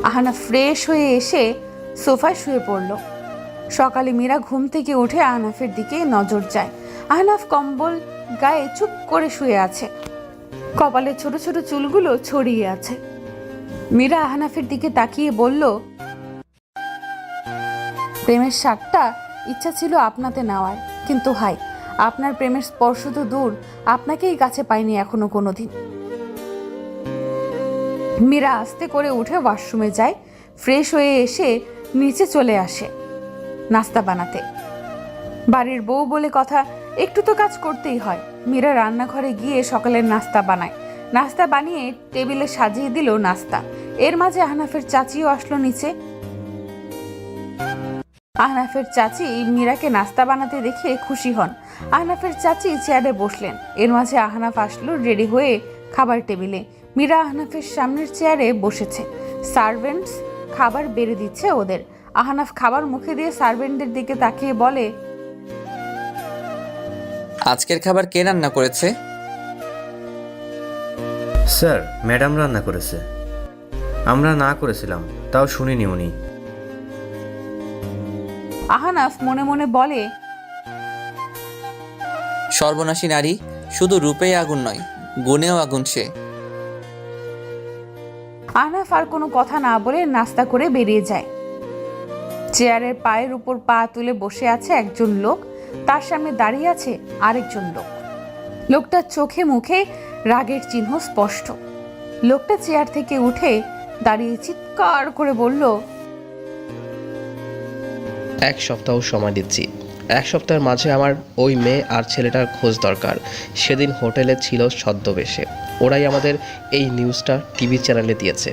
আহনাফ ফ্রেশ হয়ে এসে সোফায় শুয়ে পড়ল। সকালে মীরা ঘুম থেকে উঠে আহনাফের দিকে নজর যায়। আহনাফ কম্বল গায়ে চুপ করে শুয়ে আছে, কপালে ছোট ছোট চুলগুলো ছড়িয়ে আছে। মীরা আহনাফের দিকে তাকিয়ে বলল, প্রেমের স্বাদটা ইচ্ছা ছিল আপনাতে নেওয়ার, কিন্তু হাই, আপনার প্রেমের স্পর্শ তো দূর, আপনাকেই কাছে পাইনি এখনো কোনোদিন। মীরা আস্তে করে উঠে ওয়াশরুমে যায়। ফ্রেশ হয়ে এসে নিচে চলে আসে নাস্তা বানাতে। বাড়ির বউ বলে কথা, একটু তো কাজ করতেই হয়। মীরা রান্নাঘরে গিয়ে সকালের নাস্তা বানায়। নাস্তা বানিয়ে টেবিলে সাজিয়ে দিল নাস্তা। এর মাঝে আহনাফের চাচিও আসলো নিচে। আহনাফের চাচি মীরাকে নাস্তা বানাতে দেখে খুশি হন। আহনাফের চাচি চেয়ারে বসলেন। এর মাঝে আহনাফ আসলো রেডি হয়ে খাবার টেবিলে। মীরা আহনাফের সামনের চেয়ারে বসেছে। সার্ভেন্টস খাবার বেড়ে দিচ্ছে ওদের। আহনাফ খাবার মুখে দিয়ে সার্ভেন্টদের দিকে তাকিয়ে বলে, আজকের খাবার কে রান্না করেছে? স্যার, ম্যাডাম রান্না করেছে। আমরা না করেছিলাম, তাও শুনিনি উনি। আহনাফ মনে মনে বলে, সর্বনাশী নারী, শুধু রূপেই আগুন নয়, গুণেও আগুন সে। আহনাফ আর কোনো কথা না বলে নাস্তা করে বেরিয়ে যায়। চেয়ারের পায়ের উপর পা তুলে বসে আছে একজন লোক, তার সামনে দাঁড়িয়ে আছে আরেকজন লোক। লোকটার চোখে মুখে রাগের চিহ্ন স্পষ্ট। লোকটা চেয়ার থেকে উঠে দাঁড়িয়ে চিৎকার করে বলল, 1 সপ্তাহ সময় দিচ্ছি। 1 সপ্তাহের মাঝে আমার ওই মেয়ে আর ছেলেটার খোঁজ দরকার। সেদিন হোটেলে ছিল ছদ্মবেশে। ওরাই আমাদের এই নিউজটা টিভি চ্যানেলে দিয়েছে।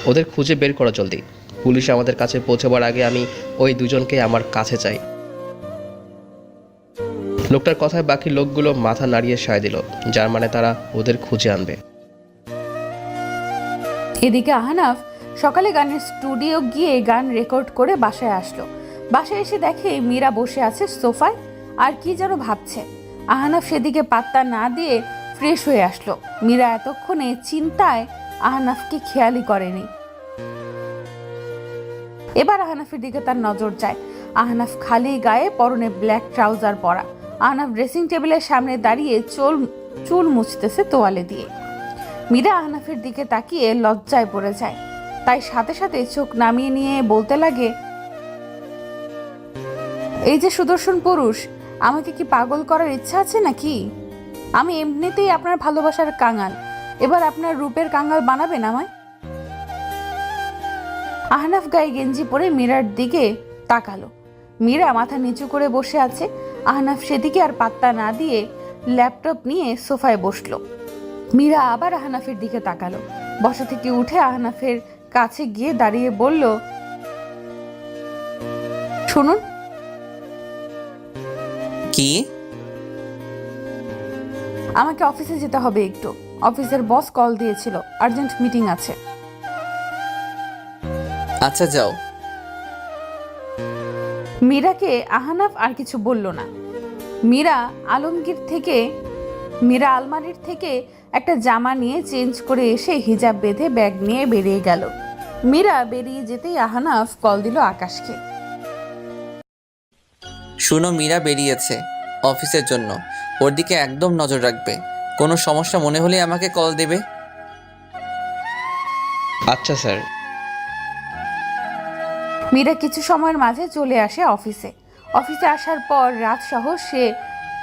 ওদের খুঁজে বের করো জলদি। পুলিশ আমাদের কাছে পৌঁছবার আগে আমি ওই দুজনকে আমার কাছে চাই। লোকটার কথায় বাকি লোকগুলো মাথা নাড়িয়ে সায় দিল, যার মানে তারা ওদের খুঁজে আনবে। এদিকে আহনাফ সকালে গানের স্টুডিও গিয়ে গান রেকর্ড করে বাসায় আসলো। বাসায় এসে দেখে মীরা বসে আছে সোফায় আর কি যেন ভাবছে। আহনাফ সেদিকে পাত্তা না দিয়ে ফ্রেশ হয়ে আসলো। মীরা এতক্ষণে চিন্তায় আহনাফকে খেয়ালই করেনি। এবার আহনাফের দিকে তার নজর যায়। আহনাফ খালি গায়ে, পরনে ব্ল্যাক ট্রাউজার পরা। আহনাফ ড্রেসিং টেবিলের সামনে দাঁড়িয়ে চুল মুছতেছে তোয়ালে দিয়ে। মীরা আহনাফের দিকে তাকিয়ে লজ্জায় পড়ে যায়। তাই সাথে সাথে চোখ নামিয়ে নিয়ে বলতে লাগে, এই যে সুদর্শন পুরুষ, আমাকে কি পাগল করার ইচ্ছা আছে নাকি? আমি এমনিতেই আপনার ভালোবাসার কাঙাল, এবার আপনার রূপের কাঙাল বানাবেন আমায়? আহনাফ গায়ে গেঞ্জি পরে মীরার দিকে তাকালো। মীরা মাথা নিচু করে বসে আছে। আহনাফ সেদিকে আর পাত্তা না দিয়ে ল্যাপটপ নিয়ে সোফায় বসলো। মীরা আবার আহনাফের দিকে তাকালো। বসা থেকে উঠে আহনাফের কাছে গিয়ে দাঁড়িয়ে বলল, শুনুন। কি? আমাকে অফিসে যেতে হবে একটু। অফিসের বস কল দিয়েছিল, আর্জেন্ট মিটিং আছে। আচ্ছা যাও। মীরাকে আহনাফ আর কিছু বলল না। মীরা আলমারির থেকে একটা জামা নিয়ে চেঞ্জ করে এসে হিজাব বেঁধে ব্যাগ নিয়ে বেরিয়ে গেল। মীরা বেরিয়ে যেতেই আহনাফ কল দিল আকাশকে। শুনো, মীরা বেরিয়েছে অফিসের জন্য, ওর দিকে একদম নজর রাখবে। কোনো সমস্যা মনে হলে আমাকে কল দেবে। আচ্ছা স্যার। মীরা কিছু সময়ের মাঝে চলে আসে অফিসে। অফিসে আসার পর রাত সহ সে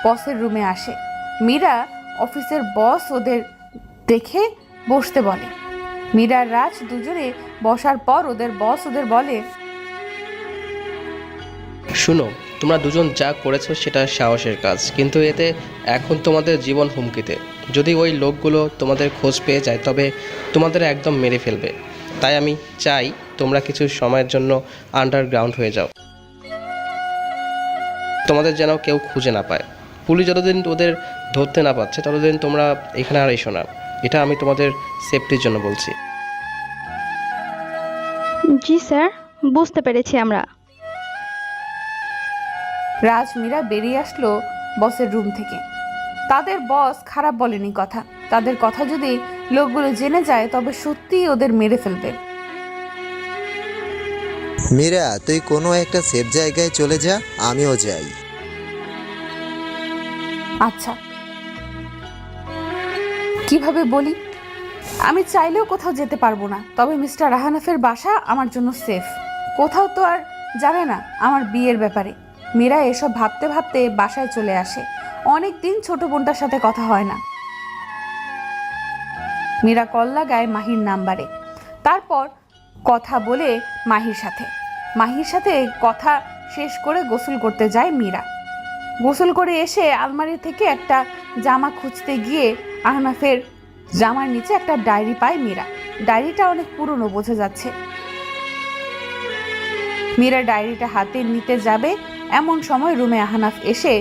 বসের রুমে আসে। মীরা অফিসের বস ওদের দেখে বসতে বলে। মীরা আর রাজ দুজনে বসার পর ওদের বস ওদের বলে, শুনো, তোমরা দুজন যা করেছো সেটা সাহসের কাজ, কিন্তু এতে এখন তোমাদের জীবন হুমকিতে। যদি ওই লোকগুলো তোমাদের খোঁজ পেয়ে যায় তবে তোমাদের একদম মেরে ফেলবে। তাই আমি চাই তোমরা কিছু সময়ের জন্য আন্ডারগ্রাউন্ড হয়ে যাও, তোমাদের যেন কেউ খুঁজে না পায়। পুলিশ যতদিন ওদের ধরতে না পারছে ততদিন তোমরা এখানে আর এসো না। এটা আমি তোমাদের সেফটির জন্য বলছি। জি স্যার, বুঝতে পেরেছি আমরা। রাজ মীরা বেরিয়ে আসলো বসের রুম থেকে। তাদের বস খারাপ বলেনি কথা। তাদের কথা যদি লোকগুলো জেনে যায় তবে সত্যিই ওদের মেরে ফেলবে। মীরা, তুই কোনো একটা সেফ জায়গায় চলে যা, আমিও যাই। আচ্ছা, কিভাবে বলি? আমি চাইলেও কোথাও যেতে পারবো না, তবে মিস্টার আহনাফের বাসা আমার জন্য সেফ। কোথাও তো আর যাবে না আমার বিয়ের ব্যাপারে। মীরা এসব ভাবতে ভাবতে বাসায় চলে আসে। অনেক দিন ছোট বোনটার সাথে কথা হয় না। মীরা কল লাগায় মাহির নাম্বারে। তারপর কথা বলে মাহির সাথে কথা শেষ করে গোসল করতে যায় মীরা। গোসল করে এসে আলমারি থেকে একটা জামা খুঁজতে গিয়ে আহনাফের জামার নিচে একটা ডায়েরি পায় মীরা। ডায়েরিটা অনেক পুরনো বোঝা যাচ্ছে। মীরা ডায়েরিটা হাতে নিতে যাবে এমন সময় রুমে আহনাফ এসে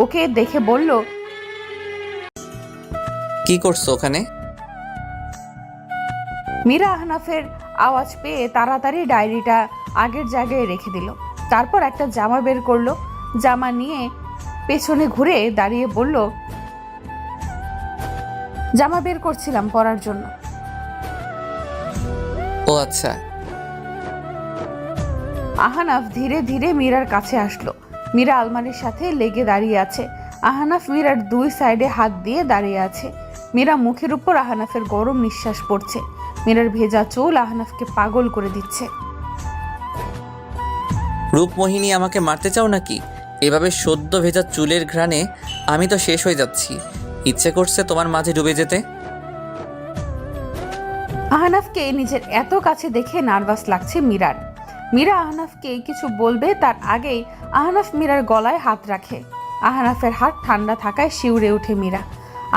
ওকে দেখে বলল, কি করছো ওখানে? মীরা আহনাফের আওয়াজ পেয়ে তাড়াতাড়ি ডায়েরিটা আগের জায়গায় রেখে দিল। তারপর একটা জামা বের করলো। জামা নিয়ে পেছনে ঘুরে দাঁড়িয়ে বলল, জামা বের করছিলাম পরার জন্য। ও আচ্ছা। আহনাফ ধীরে ধীরে মীরার কাছে আসলো। মীরা আলমারির সাথে লেগে দাঁড়িয়ে আছে। আহনাফ মীরার দুই সাইডে হাত দিয়ে দাঁড়িয়ে আছে। মীরা মুখের উপর আহনাফের গরম নিঃশ্বাস পড়ছে। মীরার ভেজা চুল আহনাফকে পাগল করে দিচ্ছে। রূপমোহিনী, আমাকে মারতে চাও নাকি? এভাবে সদ্য ভেজা চুলের ঘ্রাণে আমি তো শেষ হয়ে যাচ্ছি। ইচ্ছে করছে তোমার মাঝে ডুবে যেতে। আহনাফকে নিজের এত কাছে দেখে নার্ভাস লাগছে মীরার। মীরা আহনাফকে কিছু বলবে তার আগেই আহনাফ মীরার গলায় হাত রাখে। আহনাফের হাত ঠান্ডা থাকায় শিউরে ওঠে মীরা।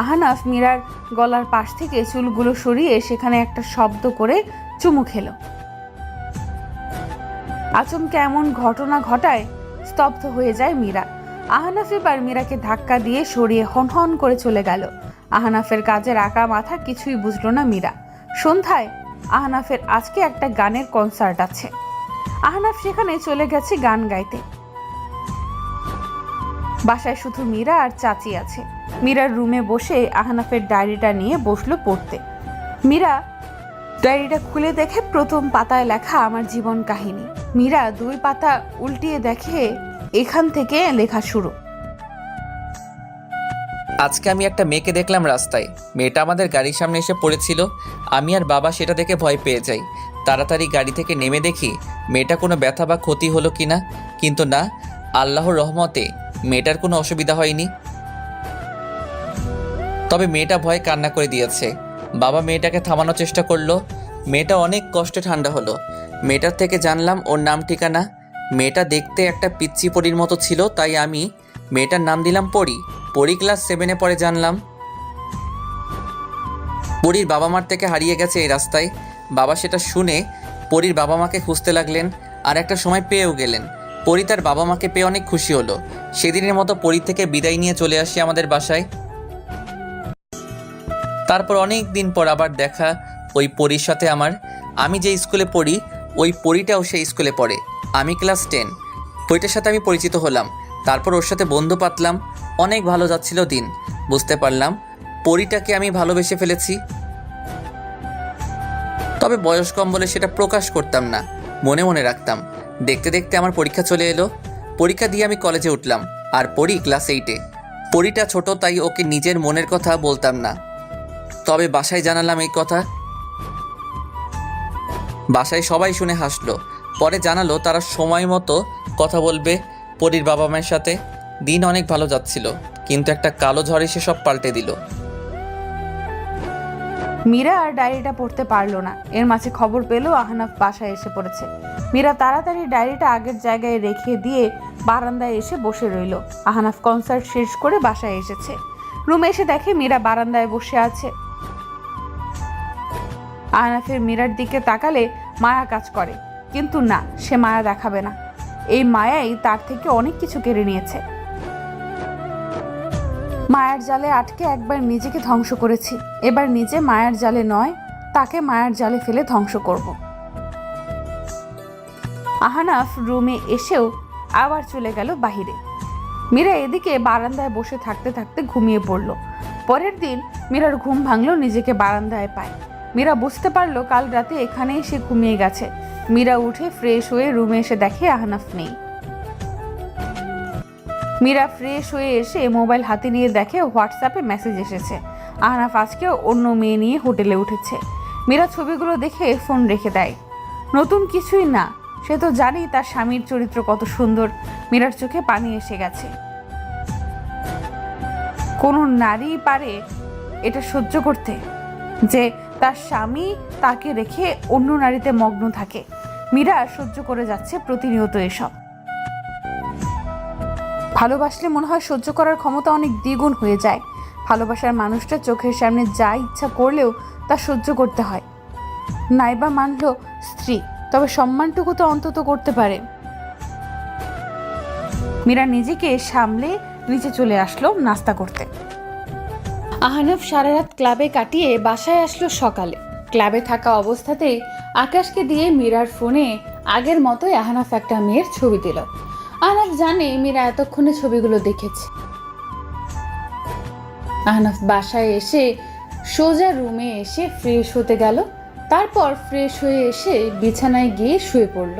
আহনাফ মীরার গলার পাশ থেকে চুলগুলো সরিয়ে সেখানে একটা শব্দ করে চুমু খেলো। আচমকা এমন ঘটনা ঘটায় স্তব্ধ হয়ে যায় মীরা। আহনাফ এবার মীরাকে ধাক্কা দিয়ে সরিয়ে হনহন করে চলে গেল। আহনাফের কাজের আঁকা মাথা কিছুই বুঝলো না মীরা। সন্ধ্যায় আহনাফের আজকে একটা গানের কনসার্ট আছে। আহনাফ সেখানে চলে গেছে গান গাইতে। বাসায় শুধু মীরা আর চাচি আছে। মীরার রুমে বসে আহনাফের ডায়েরিটা নিয়ে বসলো পড়তে। মীরা ডায়েরিটা খুলে দেখে প্রথম পাতায় লেখা আমার জীবন কাহিনী। মীরা 2 পাতা উল্টিয়ে দেখে এখান থেকে লেখা শুরু। আজকে আমি একটা মেয়েকে দেখলাম রাস্তায়। মেয়েটা আমাদের গাড়ির সামনে এসে পড়েছিল। আমি আর বাবা সেটা দেখে ভয় পেয়ে যাই। তাড়াতাড়ি গাড়ি থেকে নেমে দেখি মেয়েটা কোনো ব্যথা বা ক্ষতি হলো কিনা, কিন্তু না, আল্লাহর রহমতে মেয়েটার কোনো অসুবিধা হয়নি। তবে মেয়েটা ভয়ে কান্না করে দিয়েছে। বাবা মেয়েটাকে থামানোর চেষ্টা করলো। মেয়েটা অনেক কষ্টে ঠান্ডা হলো। মেয়েটার থেকে জানলাম ওর নাম ঠিকানা। মেয়েটা দেখতে একটা পিচ্চি পরীর মতো ছিল, তাই আমি মেয়েটার নাম দিলাম পরী। পরী ক্লাস 7-এ পড়ে জানলাম। পরীর বাবা মার থেকে হারিয়ে গেছে এই রাস্তায়। বাবা সেটা শুনে পরীর বাবা মাকে খুঁজতে লাগলেন, আর একটা সময় পেয়েও গেলেন। পরী তার বাবা মাকে পেয়ে অনেক খুশি হলো। সেদিনের মতো পরী থেকে বিদায় নিয়ে চলে আসি আমাদের বাসায়। তারপর অনেক দিন পর আবার দেখা ওই পরীর সাথে আমার। আমি যে স্কুলে পড়ি ওই পরীটাও সেই স্কুলে পড়ে। আমি ক্লাস 10। পরীটার সাথে আমি পরিচিত হলাম। তারপর ওর সাথে বন্ধু পাতলাম। অনেক ভালো যাচ্ছিল দিন। বুঝতে পারলাম পরীটাকে আমি ভালোবেসে ফেলেছি। তবে বয়স কম বলে সেটা প্রকাশ করতাম না, মনে মনে রাখতাম। দেখতে দেখতে আমার পরীক্ষা চলে এলো। পরীক্ষা দিয়ে আমি কলেজে উঠলাম, আর পরী ক্লাস 8-এ। পরীটা ছোট, তাই ওকে নিজের মনের কথা বলতাম না। তবে বাসায় জানালাম এই কথা। বাসায় সবাই শুনে হাসলো। পরে জানালো তারা সময় মতো কথা বলবে পরীর বাবা মায়ের সাথে। দিন অনেক ভালো যাচ্ছিল, কিন্তু একটা কালো ঝড় এসে সব পাল্টে দিল। মীরা আর ডায়েরিটা পড়তে পারলো না। এর মাঝে খবর পেল আহনাফ বাসায় এসে পড়েছে। মীরা তাড়াতাড়ি ডায়েরিটা আগের জায়গায় রেখে দিয়ে বারান্দায় এসে বসে রইল। আহনাফ কনসার্ট শেষ করে বাসায় এসেছে। রুমে এসে দেখে মীরা বারান্দায় বসে আছে। আহনাফের মীরার দিকে তাকালে মায়া কাজ করে, কিন্তু না, সে মায়া দেখাবে না। এই মায়াই তার থেকে অনেক কিছু কেড়ে নিয়েছে। মায়ার জালে আটকে একবার নিজেকে ধ্বংস করেছি, এবার নিজে মায়ার জালে নয়, তাকে মায়ার জালে ফেলে ধ্বংস করব। আহনাফ রুমে এসেও আবার চলে গেল বাহিরে। মীরা এদিকে বারান্দায় বসে থাকতে থাকতে ঘুমিয়ে পড়ল। পরের দিন মীরার ঘুম ভাঙলো নিজেকে বারান্দায় পায়। মীরা বুঝতে পারলো কাল রাতে এখানেই সে ঘুমিয়ে গেছে। মীরা উঠে ফ্রেশ হয়ে রুমে এসে দেখে আহনাফ নেই। মীরা ফ্রেশ হয়ে এসে মোবাইল হাতে নিয়ে দেখে হোয়াটসঅ্যাপে মেসেজ এসেছে। আহনাফ আজকে অন্য মেয়ে নিয়ে হোটেলে উঠেছে। মীরা ছবিগুলো দেখে ফোন রেখে দেয়। নতুন কিছুই না, সে তো জানি তার স্বামীর চরিত্র কত সুন্দর। মীরার চোখে পানি এসে গেছে। কোনো নারী পারে এটা সহ্য করতে, যে তার স্বামী তাকে রেখে অন্য নারীতে মগ্ন থাকে? মীরা সহ্য করে যাচ্ছে প্রতিনিয়ত এসব। ভালোবাসলে মনে হয় সহ্য করার ক্ষমতা অনেক দ্বিগুণ হয়ে যায়। ভালোবাসার মানুষটা চোখের সামনে যা ইচ্ছা করলেও তা সহ্য করতে হয়। নাইবা মানল স্ত্রী, তবে সম্মানটুকু তো অন্তত করতে পারে। মীরা নিজেকে সামলে নিচে চলে আসলো নাস্তা করতে। আহনাফ সারা রাত ক্লাবে কাটিয়ে বাসায় আসলো সকালে। ক্লাবে থাকা অবস্থাতেই আকাশকে দিয়ে মীরার ফোনে আগের মতোই আহনাফ একটা মেয়ের ছবি দিল। আহনাফ জানে মীরা এতক্ষণে ছবিগুলো দেখেছে। আহনাফ বাসায় এসে সোজা রুমে এসে ফ্রেশ হতে গেল। তারপর ফ্রেশ হয়ে এসে বিছানায় গিয়ে শুয়ে পড়ল।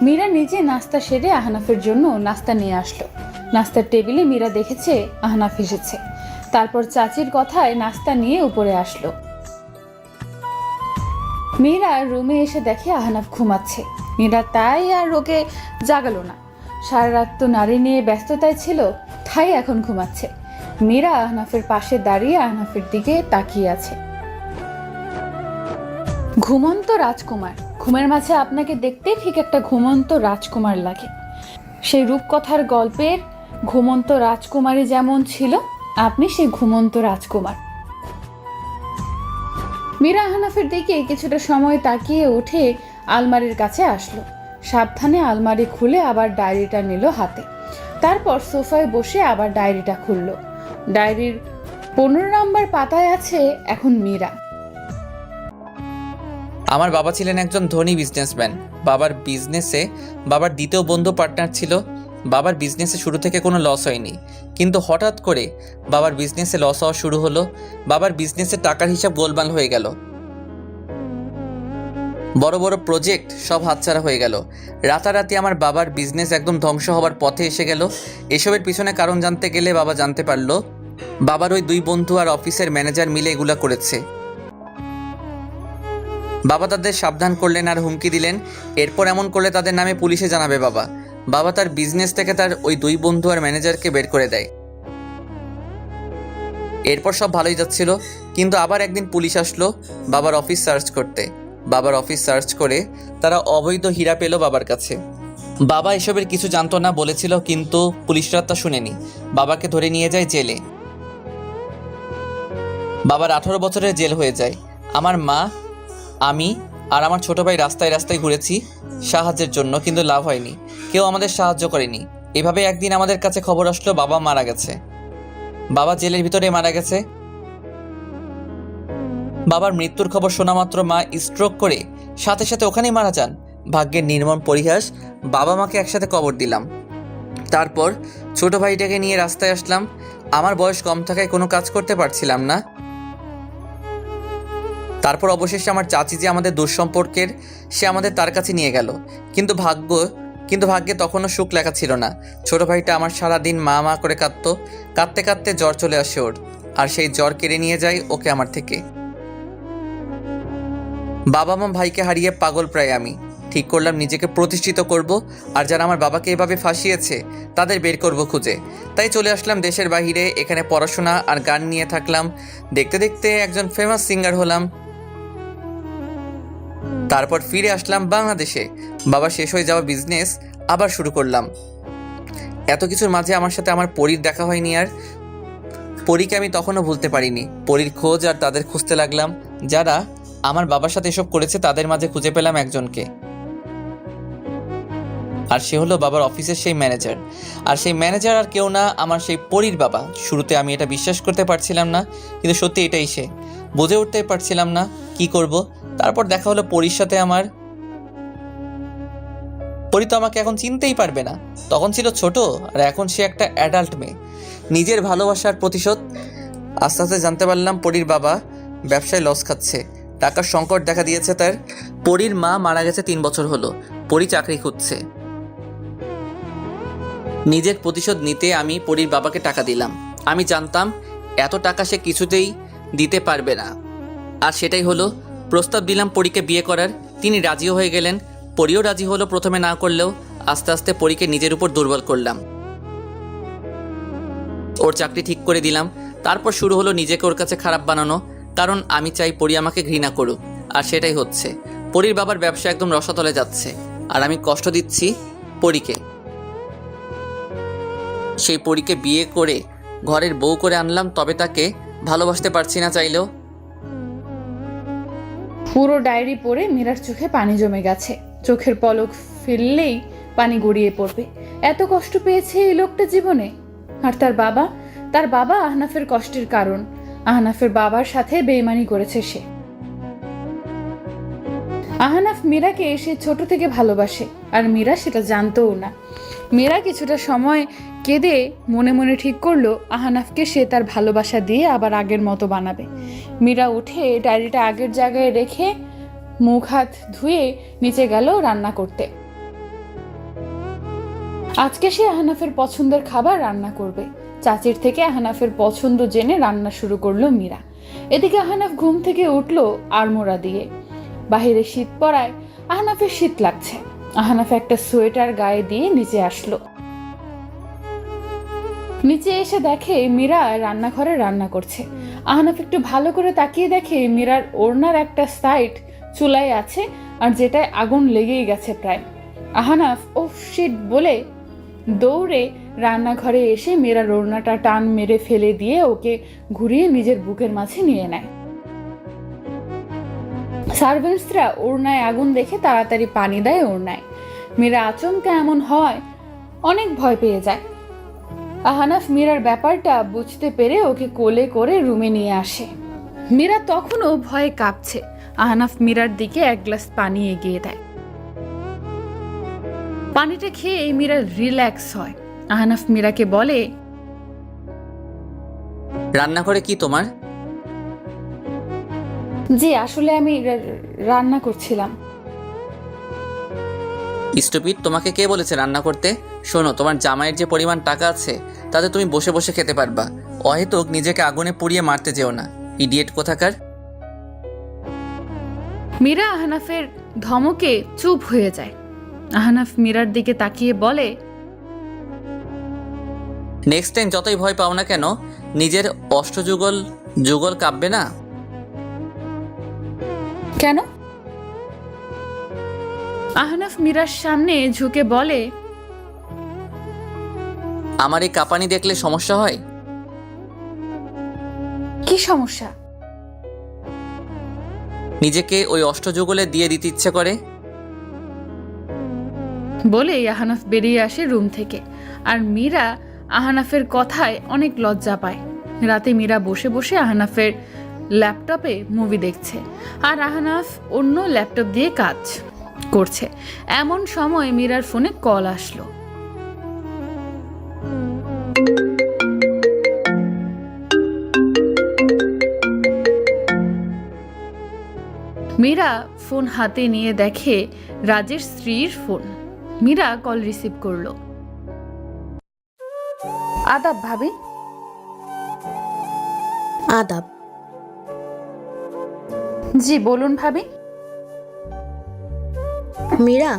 মীরা নিজে নাস্তা সেরে আহনাফের জন্য নাস্তা নিয়ে আসলো। নাস্তার টেবিলে মীরা দেখেছে আহনাফ এসেছে। তারপর চাচির কথায় নাস্তা নিয়ে উপরে আসলো। মীরা রুমে এসে দেখে আহনাফ ঘুমাচ্ছে। মীরা তাই আর ওকে জাগালো না। সারা রাত তো নারী নিয়ে ব্যস্ততায় ছিল, তাই এখন ঘুমাচ্ছে। মীরা আহনাফের পাশে দাঁড়িয়ে আহনাফের দিকে তাকিয়ে আছে। ঘুমন্ত রাজকুমার, ঘুমের মাঝে আপনাকে দেখতে ঠিক একটা ঘুমন্ত রাজকুমার লাগে। সেই রূপকথার গল্পের ঘুমন্ত রাজকুমারী যেমন ছিল, আপনি সেই ঘুমন্ত রাজকুমার। মীরা আহনাফের দিকে কিছুটা সময় তাকিয়ে উঠে আলমারির কাছে আসলো। সাবধানে আলমারি খুলে আবার ডায়েরিটা নিল হাতে। তারপর সোফায় বসে আবার ডায়েরিটা খুলল। ডায়েরির 15 নম্বর পাতায় আছে এখন মীরা। আমার বাবা ছিলেন একজন ধনী বিজনেসম্যান। বাবার বিজনেসে বাবার দ্বিতীয় বন্ধু পার্টনার ছিল। বাবার বিজনেসে শুরু থেকে কোনো লস হয়নি, কিন্তু হঠাৎ করে বাবার বিজনেসে লস হওয়া শুরু হলো। বাবার বিজনেসে টাকার হিসাব গোলমাল হয়ে গেল। বড় বড় প্রজেক্ট সব হাতছাড়া হয়ে গেল। রাতারাতি আমার বাবার বিজনেস একদম ধ্বংস হওয়ার পথে এসে গেল। এসবের পিছনে কারণ জানতে গেলে বাবা জানতে পারলো বাবার ওই 2 বন্ধু আর অফিসের ম্যানেজার মিলে এগুলা করেছে। বাবা তাদের সাবধান করলেন আর হুমকি দিলেন, এরপর এমন করলে তাদের নামে পুলিশে জানাবে। বাবা তার বিজনেস থেকে তার ওই 2 বন্ধু আর ম্যানেজারকে বের করে দেয়। এরপর সব ভালোই যাচ্ছিল, কিন্তু আবার একদিন পুলিশ আসলো বাবার অফিস সার্চ করতে। বাবার অফিস সার্চ করে তারা অবৈধ হীরা পেল বাবার কাছে। বাবা এসবের কিছু জানতো না বলেছিল, কিন্তু পুলিশরা তা শুনেনি। বাবাকে ধরে নিয়ে যায় জেলে। বাবার 18 বছরের জেল হয়ে যায়। আমার মা, আমি আর আমার ছোট ভাই রাস্তায় রাস্তায় ঘুরেছি সাহায্যের জন্য, কিন্তু লাভ হয়নি। কেউ আমাদের সাহায্য করেনি। এভাবে একদিন আমাদের কাছে খবর আসলো বাবা মারা গেছে। বাবা জেলের ভিতরে মারা গেছে। বাবার মৃত্যুর খবর শোনা মাত্র মা স্ট্রোক করে সাথে সাথে ওখানেই মারা যান। ভাগ্যের নির্মম পরিহাস, বাবা মাকে একসাথে কবর দিলাম। তারপর ছোট ভাইটাকে নিয়ে রাস্তায় আসলাম। আমার বয়স কম থাকায় কোনো কাজ করতে পারছিলাম না। তারপর অবশেষে আমার চাচি যে আমাদের দুঃসম্পর্কের, সে আমাদের তার কাছে নিয়ে গেল। কিন্তু ভাগ্যে তখনও সুখ লেখা ছিল না। ছোট ভাইটা আমার সারাদিন মা মা করে কাঁদতো। কাঁদতে কাঁদতে জ্বর চলে আসে ওর, আর সেই জ্বর কেড়ে নিয়ে যায় ওকে আমার থেকে। বাবা মা ভাইকে হারিয়ে পাগল প্রায় আমি। ঠিক করলাম নিজেকে প্রতিষ্ঠিত করব, আর যারা আমার বাবাকে এভাবে ফাঁসিয়েছে তাদের বের করব খুঁজে। তাই চলে আসলাম দেশের বাইরে। এখানে পড়াশোনা আর গান নিয়ে থাকলাম। দেখতে দেখতে একজন ফেমাস সিঙ্গার হলাম। তারপর ফিরে আসলাম বাংলাদেশে। বাবা শেষ হয়ে যাওয়া বিজনেস আবার শুরু করলাম। এত কিছুর মাঝে আমার সাথে আমার পরীর দেখা হয়নি। আর পরীকে আমি তখনও ভুলতে পারিনি। পরীর খোঁজ আর তাদের খুঁজতে লাগলাম। যারা আমার বাবার সাথে এসব করেছে তাদের মাঝে খুঁজে পেলাম একজনকে, আর সে হলো বাবার অফিসের সেই ম্যানেজার। আর সেই ম্যানেজার আর কেউ না, আমার সেই পরীর বাবা। শুরুতে আমি এটা বিশ্বাস করতে পারছিলাম না, কিন্তু সত্যি এটাই সে। বুঝে উঠতে পারছিলাম না কি করব। তারপর দেখা হলো পরীর সাথে আমার। পরী তো আমাকে এখন চিনতেই পারবে না। তখন ছিল ছোট, আর এখন সে একটা অ্যাডাল্ট মেয়ে। নিজের ভালোবাসার প্রতিশোধ। আস্তে আস্তে জানতে পারলাম পরীর বাবা ব্যবসায় লস খাচ্ছে, টাকার সংকট দেখা দিয়েছে তার। পরীর মা মারা গেছে 3 বছর হলো। পরী চাকরি খুঁজছে। নিজের প্রতিশোধ নিতে আমি পরীর বাবাকে টাকা দিলাম। আমি জানতাম এত টাকা সে কিছুতেই দিতে পারবে না, আর সেটাই হলো। প্রস্তাব দিলাম পরীকে বিয়ে করার। তিনি রাজিও হয়ে গেলেন। পরীও রাজি হলো। প্রথমে না করলেও আস্তে আস্তে পরীকে নিজের উপর দুর্বল করলাম। ওর চাকরি ঠিক করে দিলাম। তারপর শুরু হলো নিজেকে ওর কাছে খারাপ বানানো, কারণ আমি চাই পরী আমাকে ঘৃণা করুক, আর সেটাই হচ্ছে। পরীর বাবার ব্যবসা একদম রসাতলে যাচ্ছে, আর আমি কষ্ট দিচ্ছি পরীকে। সেই পরীকে বিয়ে করে ঘরের বউ করে আনলাম, তবে তাকে ভালোবাসতে পারছি না চাইলেও। পুরো ডায়েরি পড়ে মীরার চোখে পানি জমে গেছে। চোখের পলক ফেললেই পানি গড়িয়ে পড়বে। এত কষ্ট পেয়েছে এই লোকটা জীবনে। আর তার বাবা আহনাফের কষ্টের কারণ। আহনাফের বাবার সাথে বেইমানি করেছে সে। আহনাফ মীরাকে সে ছোট থেকে ভালোবাসে, আর মীরা সেটা জানতও না। মীরা কিছুটা সময় কেঁদে মনে মনে ঠিক করলো আহনাফকে সে তার ভালোবাসা দিয়ে আবার আগের মতো বানাবে। মীরা উঠে ডায়েরিটা আগের জায়গায় রেখে মুখ হাত ধুয়ে নিচে গেল রান্না করতে। আজকে সে আহনাফের পছন্দের খাবার রান্না করবে। চাচির থেকে আহনাফের পছন্দ জেনে রান্না শুরু করলো মীরা। এদিকে আহনাফ ঘুম থেকে উঠলো আড়মোড়া দিয়ে। বাহিরে শীত পড়ায় আহনাফের শীত লাগছে। আহনাফ একটা সোয়েটার গায়ে দিয়ে নিচে আসলো। নিচে এসে দেখে মীরা রান্নাঘরে রান্না করছে। আহনাফ একটু ভালো করে তাকিয়ে দেখে মীরার ওড়নার একটা সাইড চুলায় আছে, আর যেটায় আগুন লেগেই গেছে প্রায়। আহনাফ ও শিট বলে দৌড়ে রান্নাঘরে এসে মীরার ওড়নাটা টান মেরে ফেলে দিয়ে ওকে ঘুরিয়ে নিজের বুকের মাঝে নিয়ে নেয়। সার্ভেন্টসরা ওড়নায় আগুন দেখে তাড়াতাড়ি পানি দেয় ওড়নায়। মীরা আচমকা এমন হয় অনেক ভয় পেয়ে যায়। আহনাফ মীরার ব্যাপারটা বুঝতে পেরে ওকে কোলে করে রুমে নিয়ে আসে। মীরা তখনও ভয়ে কাঁপছে। আহনাফ মীরার দিকে এক গ্লাস পানি এগিয়ে দেয়। পানিটা খেয়ে মীরা রিল্যাক্স হয়। আহনাফ মীরাকে বলে, রান্না করে কি তোমার? জি আসলে আমি রান্না করছিলাম। স্টুপিড, তোমাকে কে বলেছে রান্না করতে? শোনো, তোমার জামাইয়ের যে পরিমাণ টাকা আছে তাতে তুমি বসে বসে খেতে পারবা। অহেতুক নিজেকে আগুনে পুড়িয়ে মারতে যেও না, ইডিয়েট কোথাকার। মীরা আহনাফের ধমকে চুপ হয়ে যায়। আহনাফ মীরার দিকে তাকিয়ে বলে, নেক্সট টাইম যতই ভয় পাও না কেন, নিজের অষ্টযুগল যুগল কাঁপবে না। কেন? আহনাফ মীরার সামনে ঝুঁকে বলে, আমার এই কাঁপানি দেখলে সমস্যা হয়? কি সমস্যা? নিজেকে ওই অষ্টযুগলে দিয়ে দিতে ইচ্ছে করে। বলে আহনাফ বেরিয়ে আসে রুম থেকে। আর মীরা আহনাফের কথায় অনেক লজ্জা পায়। রাতে মীরা বসে বসে আহনাফের ল্যাপটপে মুভি দেখছে, আর আহনাফ অন্য ল্যাপটপ দিয়ে কাজ করছে। এমন সময় মীরার ফোনে কল আসলো। মীরা ফোন হাতে নিয়ে দেখে রাজের স্ত্রীর ফোন। মীরা কল রিসিভ করলো। আদাব ভাবি। আদাব। জি বলুন ভাবি। মীরা,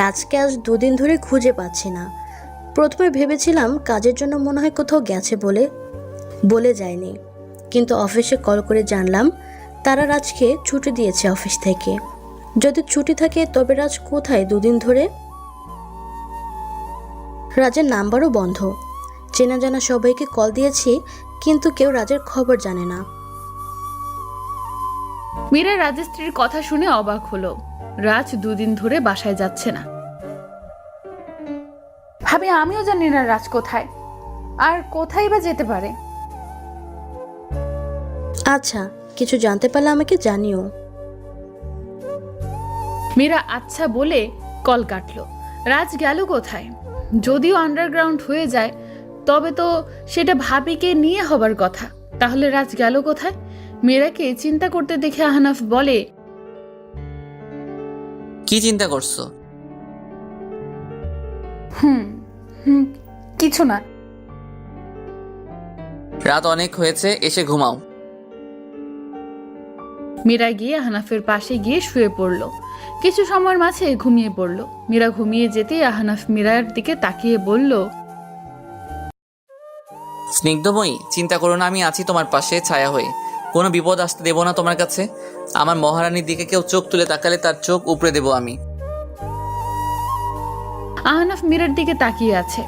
রাজকে আজ 2 দিন ধরে খুঁজে পাচ্ছি না। প্রথমে ভেবেছিলাম কাজের জন্য মনে হয় কোথাও গেছে বলে যায়নি, কিন্তু অফিসে কল করে জানলাম তারা রাজকে ছুটি দিয়েছে অফিস থেকে। যদি ছুটি থাকে তবে রাজ কোথায় 2 দিন ধরে? রাজের নাম্বারও বন্ধ। চেনা জানা সবাইকে কল দিয়েছি, কিন্তু কেউ রাজের খবর জানে না। মীরা রাজের স্ত্রীর কথা শুনে অবাক হলো। রাজ 2 দিন ধরে বাসায় যাচ্ছে না। ভাবি আমিও জানি না রাজ কোথায়, আর কোথায় বা যেতে পারে। আচ্ছা, কিছু জানতে পারলে আমাকে জানিও। মীরা আচ্ছা বলে কল কাটলো। রাজ গেল কোথায়? যদিও আন্ডারগ্রাউন্ড হয়ে যায় তবে তো সেটা ভাবিকে নিয়ে হবার কথা। তাহলে রাজ গেল কোথায়? মীরাকে চিন্তা করতে দেখে আহনাফ বলে, কি চিন্তা করছো? কিছু না। রাত অনেক হয়েছে, এসে ঘুমাও। মীরা গিয়ে আহনাফের পাশে গিয়ে শুয়ে পড়ল। কিছু সময়ের মাঝে ঘুমিয়ে পড়ল। মীরা ঘুমিয়ে যেতেই আহনাফ মীরার দিকে তাকিয়ে বলল, স্নিগ্ধময়ী, চিন্তা করো না, আমি আছি তোমার পাশে ছায়া হয়ে। কোনো বিপদ আসতে দেবো না তোমার কাছে। আমার মহারানীর দিকে কেউ চোখ তুলে তাকালে তার চোখ উপড়ে দেবো আমি। আহনাফ মীরার দিকে তাকিয়ে আছে।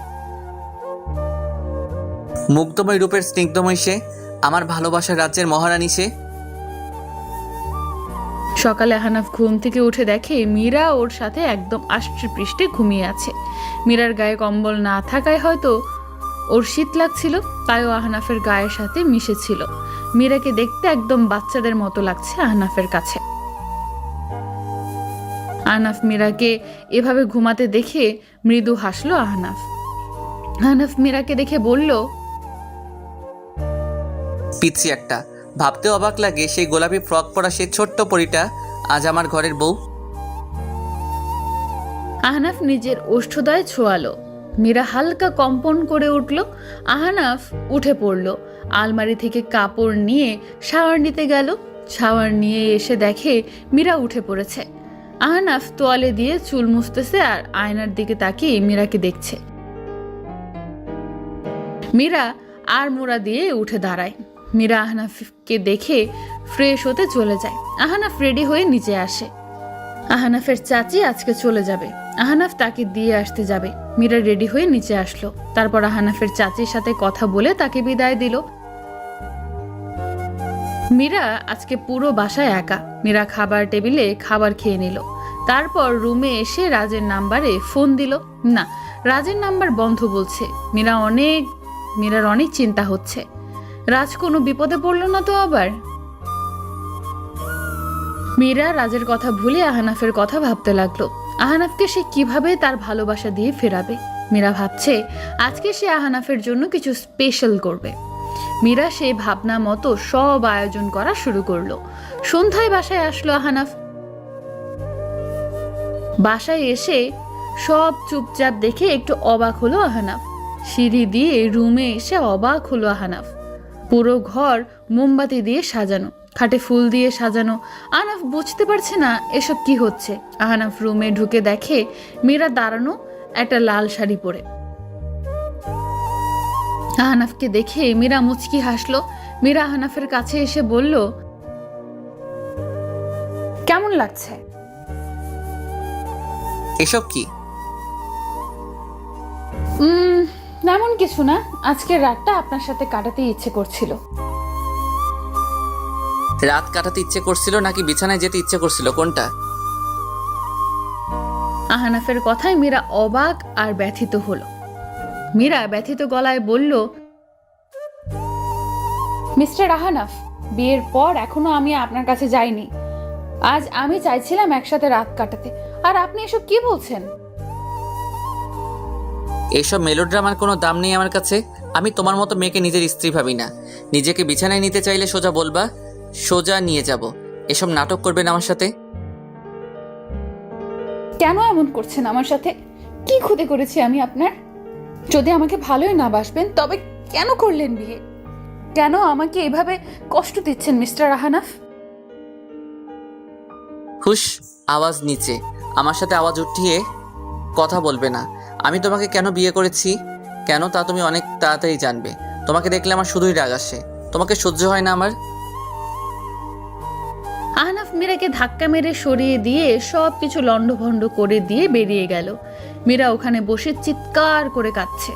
মুগ্ধময় রূপের স্নিগ্ধময় সে, আমার ভালোবাসার রাজ্যের মহারানী সে। সকালে আহনাফ ঘুম থেকে উঠে দেখে মীরা ওর সাথে একদম আষ্টে পৃষ্ঠে ঘুমিয়ে আছে। মীরার গায়ে কম্বল না থাকায় হয়তো ওর শীত লাগছিল, তাইও আহনাফের গায়ের সাথে মিশেছিল। মীরাকে দেখতে একদম বাচ্চাদের মতো লাগছে আহনাফের কাছে। আহনাফ মীরাকে এভাবে ঘুমাতে দেখে মৃদু হাসলো আহনাফ। আহনাফ মীরাকে দেখে বলল, পিচ্ছি একটা, ভাবতে অবাক লাগে সেই গোলাপি ফ্রক পরা সেই ছোট্ট পরিটা আজ আমার ঘরের বউ। আহনাফ নিজের ওষ্ঠদয় ছোঁয়ালো। মীরা হালকা কম্পন করে উঠল। আহনাফ উঠে পড়ল, আলমারি থেকে কাপড় নিয়ে শাওয়ার নিতে গেল। শাওয়ার নিয়ে এসে দেখে মীরা উঠে পড়েছে। আহনাফ তোয়ালে দিয়ে চুল মুছতেছে আর আয়নার দিকে তাকিয়ে মীরাকে দেখছে। মীরা আর মোড়া দিয়ে উঠে দাঁড়ায়। মীরা আহনাফকে দেখে ফ্রেশ হতে চলে যায়। আহনাফ রেডি হয়ে নিচে আসে। আহনাফের চাচি আজকে চলে যাবে, আহনাফ তাকে দিয়ে আসতে যাবে। মীরা রেডি হয়ে নিচে আসলো। তারপর আহনাফের চাচির সাথে কথা বলে তাকে বিদায় দিল। মীরা আজকে পুরো বাসায় একা। মীরা খাবার টেবিলে খাবার খেয়ে নিল। তারপর রুমে এসে রাজের নাম্বারে ফোন দিল। না, রাজের নাম্বার বন্ধ বলছে। মীরার অনেক চিন্তা হচ্ছে, রাজ কোনো বিপদে পড়লো না তো আবার। মীরা রাজের কথা ভুলে আহনাফের কথা ভাবতে লাগলো। আহনাফকে সে কিভাবে তার ভালোবাসা দিয়ে ফেরাবে। মীরা ভাবছে আজকে সে আহনাফের জন্য কিছু স্পেশাল করবে। মীরা সেই ভাবনা মতো সব আয়োজন করা শুরু করলো। সন্ধ্যায় বাসায় আসলো আহনাফ। বাসায় এসে সব চুপচাপ দেখে একটু অবাক হলো আহনাফ। সিঁড়ি দিয়ে রুমে এসে অবাক হলো আহনাফ। পুরো ঘর মোমবাতি দিয়ে সাজানো, খাটে ফুল দিয়ে সাজানো। আহনাফ বুঝতে পারছে না এসব কি হচ্ছে। আহনাফ রুমে ঢুকে দেখে মীরা দাঁড়ানো একটা লাল শাড়ি পরে। আহনাফকে দেখে মীরা মুচকি হাসলো। মীরা আহনাফের কাছে এসে বলল, কেমন লাগছে? এসব কি? তেমন কিছু না, আজকের রাতটা আপনার সাথে কাটাতে ইচ্ছে করছিল। রাত কাটাতে ইচ্ছে করছিল নাকি বিছানায় যেতে ইচ্ছে করছিল, কোনটা? আহনাফের কথায় মীরা অবাক আর ব্যথিত হলো। মীরা ব্যথিত গলায় বলল, মিস্টার আহনাফ, বিয়ের পর এখনো আমি আপনার কাছে যাইনি। আজ আমি চাইছিলাম একসাথে রাত কাটাতে, আর আপনি এসব কি বলছেন? এইসব মেলোড্রামার কোনো দাম নেই আমার কাছে। আমি তোমার মতো মেয়েকে নিজের স্ত্রী ভাবি না। নিজেকে বিছানায় নিতে চাইলে সোজা বলবা, সোজা নিয়ে যাব। এসব নাটক করবেন আমার সাথে? কেন এমন করছেন আমার সাথে? কি ক্ষতি করেছি আমি আপনার? যদি আমাকে ভালোই না বাসবেন তবে কেন করলেন বিয়ে? কেন আমাকে এভাবে কষ্ট দিচ্ছেন মিস্টার আহনাফ? হুশ, আওয়াজ নিচে। আমার সাথে আওয়াজ উঠিয়ে কথা বলবে না। আমি তোমাকে কেন বিয়ে করেছি কেন তা তুমি অনেক তাড়াতাড়ি জানবে। তোমাকে দেখলে আমার শুধুই রাগ আসে। তোমাকে সহ্য হয় না আমার। আহনাফ মীরাকে ধাক্কা মেরে সরিয়ে দিয়ে সব কিছু লণ্ডভণ্ড করে দিয়ে বেরিয়ে গেল। মীরা ওখানে বসে চিৎকার করে কাঁদছে।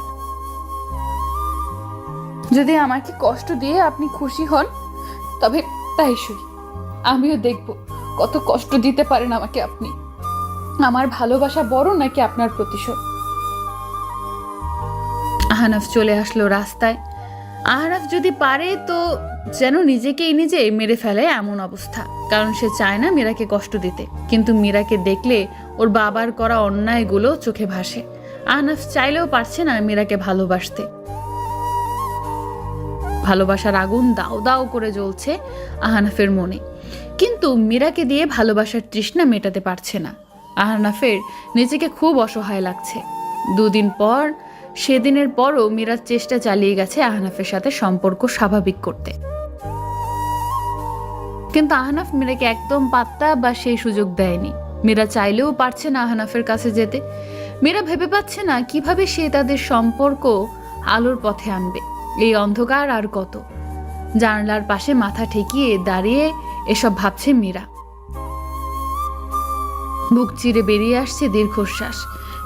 যদি আমাকে কষ্ট দিয়ে আপনি খুশি হন তবে তাই সই। আমিও দেখব কত কষ্ট দিতে পারেন আমাকে আপনি। আমার ভালোবাসা বড় নাকি আপনার প্রতিশোধ? আহনাফ চলে আসলো রাস্তায়। আহনাফ যদি পারে তো যেন নিজেকেই নিজে মেরে ফেলে এমন অবস্থা, কারণ সে চায় না মীরাকে কষ্ট দিতে। কিন্তু মীরাকে দেখলে ওর বাবার করা অন্যায়গুলো চোখে ভাসে। আহনাফ চাইলেও পারছে না মীরাকে ভালোবাসতে। ভালোবাসার আগুন দাও দাও করে জ্বলছে আহনাফের মনে, কিন্তু মীরাকে দিয়ে ভালোবাসার তৃষ্ণা মেটাতে পারছে না। আহনাফের নিজেকে খুব অসহায় লাগছে। দুদিন পর সেদিনের পরও মীরার চেষ্টা চালিয়ে গেছে আহনাফের সাথে সম্পর্ক স্বাভাবিক করতে, কিন্তু আহনাফ মীরাকে একদম পাত্তা বা সেই সুযোগ দেয়নি। মীরা চাইলেও পারছে না আহনাফের কাছে যেতে। মীরা ভেবে পাচ্ছে না কিভাবে সে তাদের সম্পর্ক আলোর পথে আনবে। এই অন্ধকার আর কত। জানলার পাশে মাথা ঠেকিয়ে দাঁড়িয়ে এসব ভাবছে মীরা। বুক চিরে বেরিয়ে আসছে দীর্ঘশ্বাস।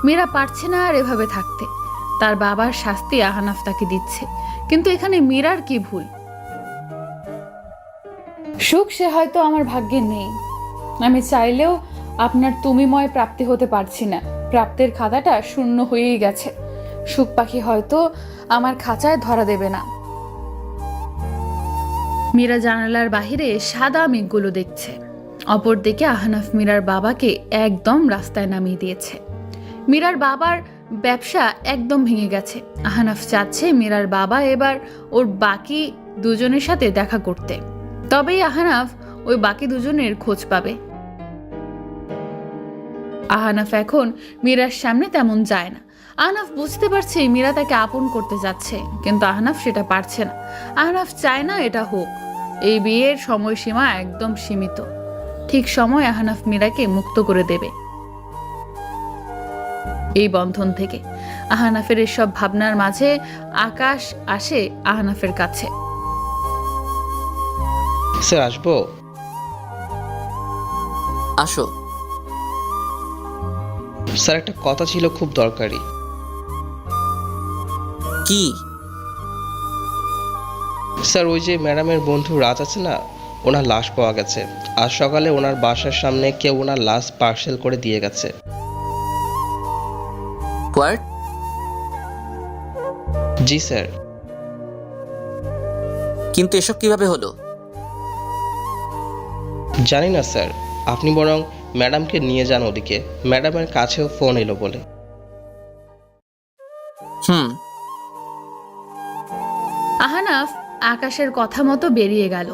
মীরা পারছে না আর এভাবে থাকতে। তার বাবার শাস্তি আহনাফ তাকে দিচ্ছে, কিন্তু এখানে মীরার কি ভুল? সুখ সে হয়তো আমার ভাগ্যে নেই, আমি চাইলেও আপনার তুমিময় প্রাপ্তি হতে পারছি না। প্রাপ্তির খাতাটা শূন্য হয়েই গেছে। সুখ পাখি হয়তো আমার খাঁচায় ধরা দেবে না। মীরা জানালার বাহিরে সাদা মেঘগুলো দেখছে। অপরদিকে আহনাফ মীরার বাবাকে একদম রাস্তায় নামিয়ে দিয়েছে। মীরার বাবার ব্যবসা একদম ভেঙে গেছে। আহনাফ চাচ্ছে মীরার বাবা এবার ওর বাকি দুজনের সাথে দেখা করতে, তবেই আহনাফ ওই বাকি দুজনের খোঁজ পাবে। আহনাফ এখন মীরার সামনে তেমন যায় না। আহনাফ বুঝতে পারছে মীরা তাকে আপন করতে যাচ্ছে, কিন্তু আহনাফ সেটা পারছে না। আহনাফ চায় না এটা হোক। এই বিয়ের সময়সীমা একদম সীমিত। ঠিক সময় আহনাফ মীরাকে মুক্ত করে দেবে এই বন্ধন থেকে। আহনাফের এসব ভাবনার মাঝে আকাশ আসে আহনাফের কাছে। স্যার আসবো? আসো। স্যার একটা কথা ছিল, খুব দরকারি। কি? স্যার ওই যে ম্যাডামের বন্ধু রাজ আছে না, ওনার লাশ পাওয়া গেছে। আজ সকালে ওনার বাসার সামনে কেউ ওনার লাশ পার্সেল করে দিয়ে গেছে। হোয়াট? G sir. কিন্তু এসব কিভাবে হলো? জানি না স্যার, আপনি বরং ম্যাডামকে নিয়ে যান ওদিকে। ম্যাডামের কাছেও ফোন এলো বলে। আহনাফ আকাশের কথা মতো বেরিয়ে গেল।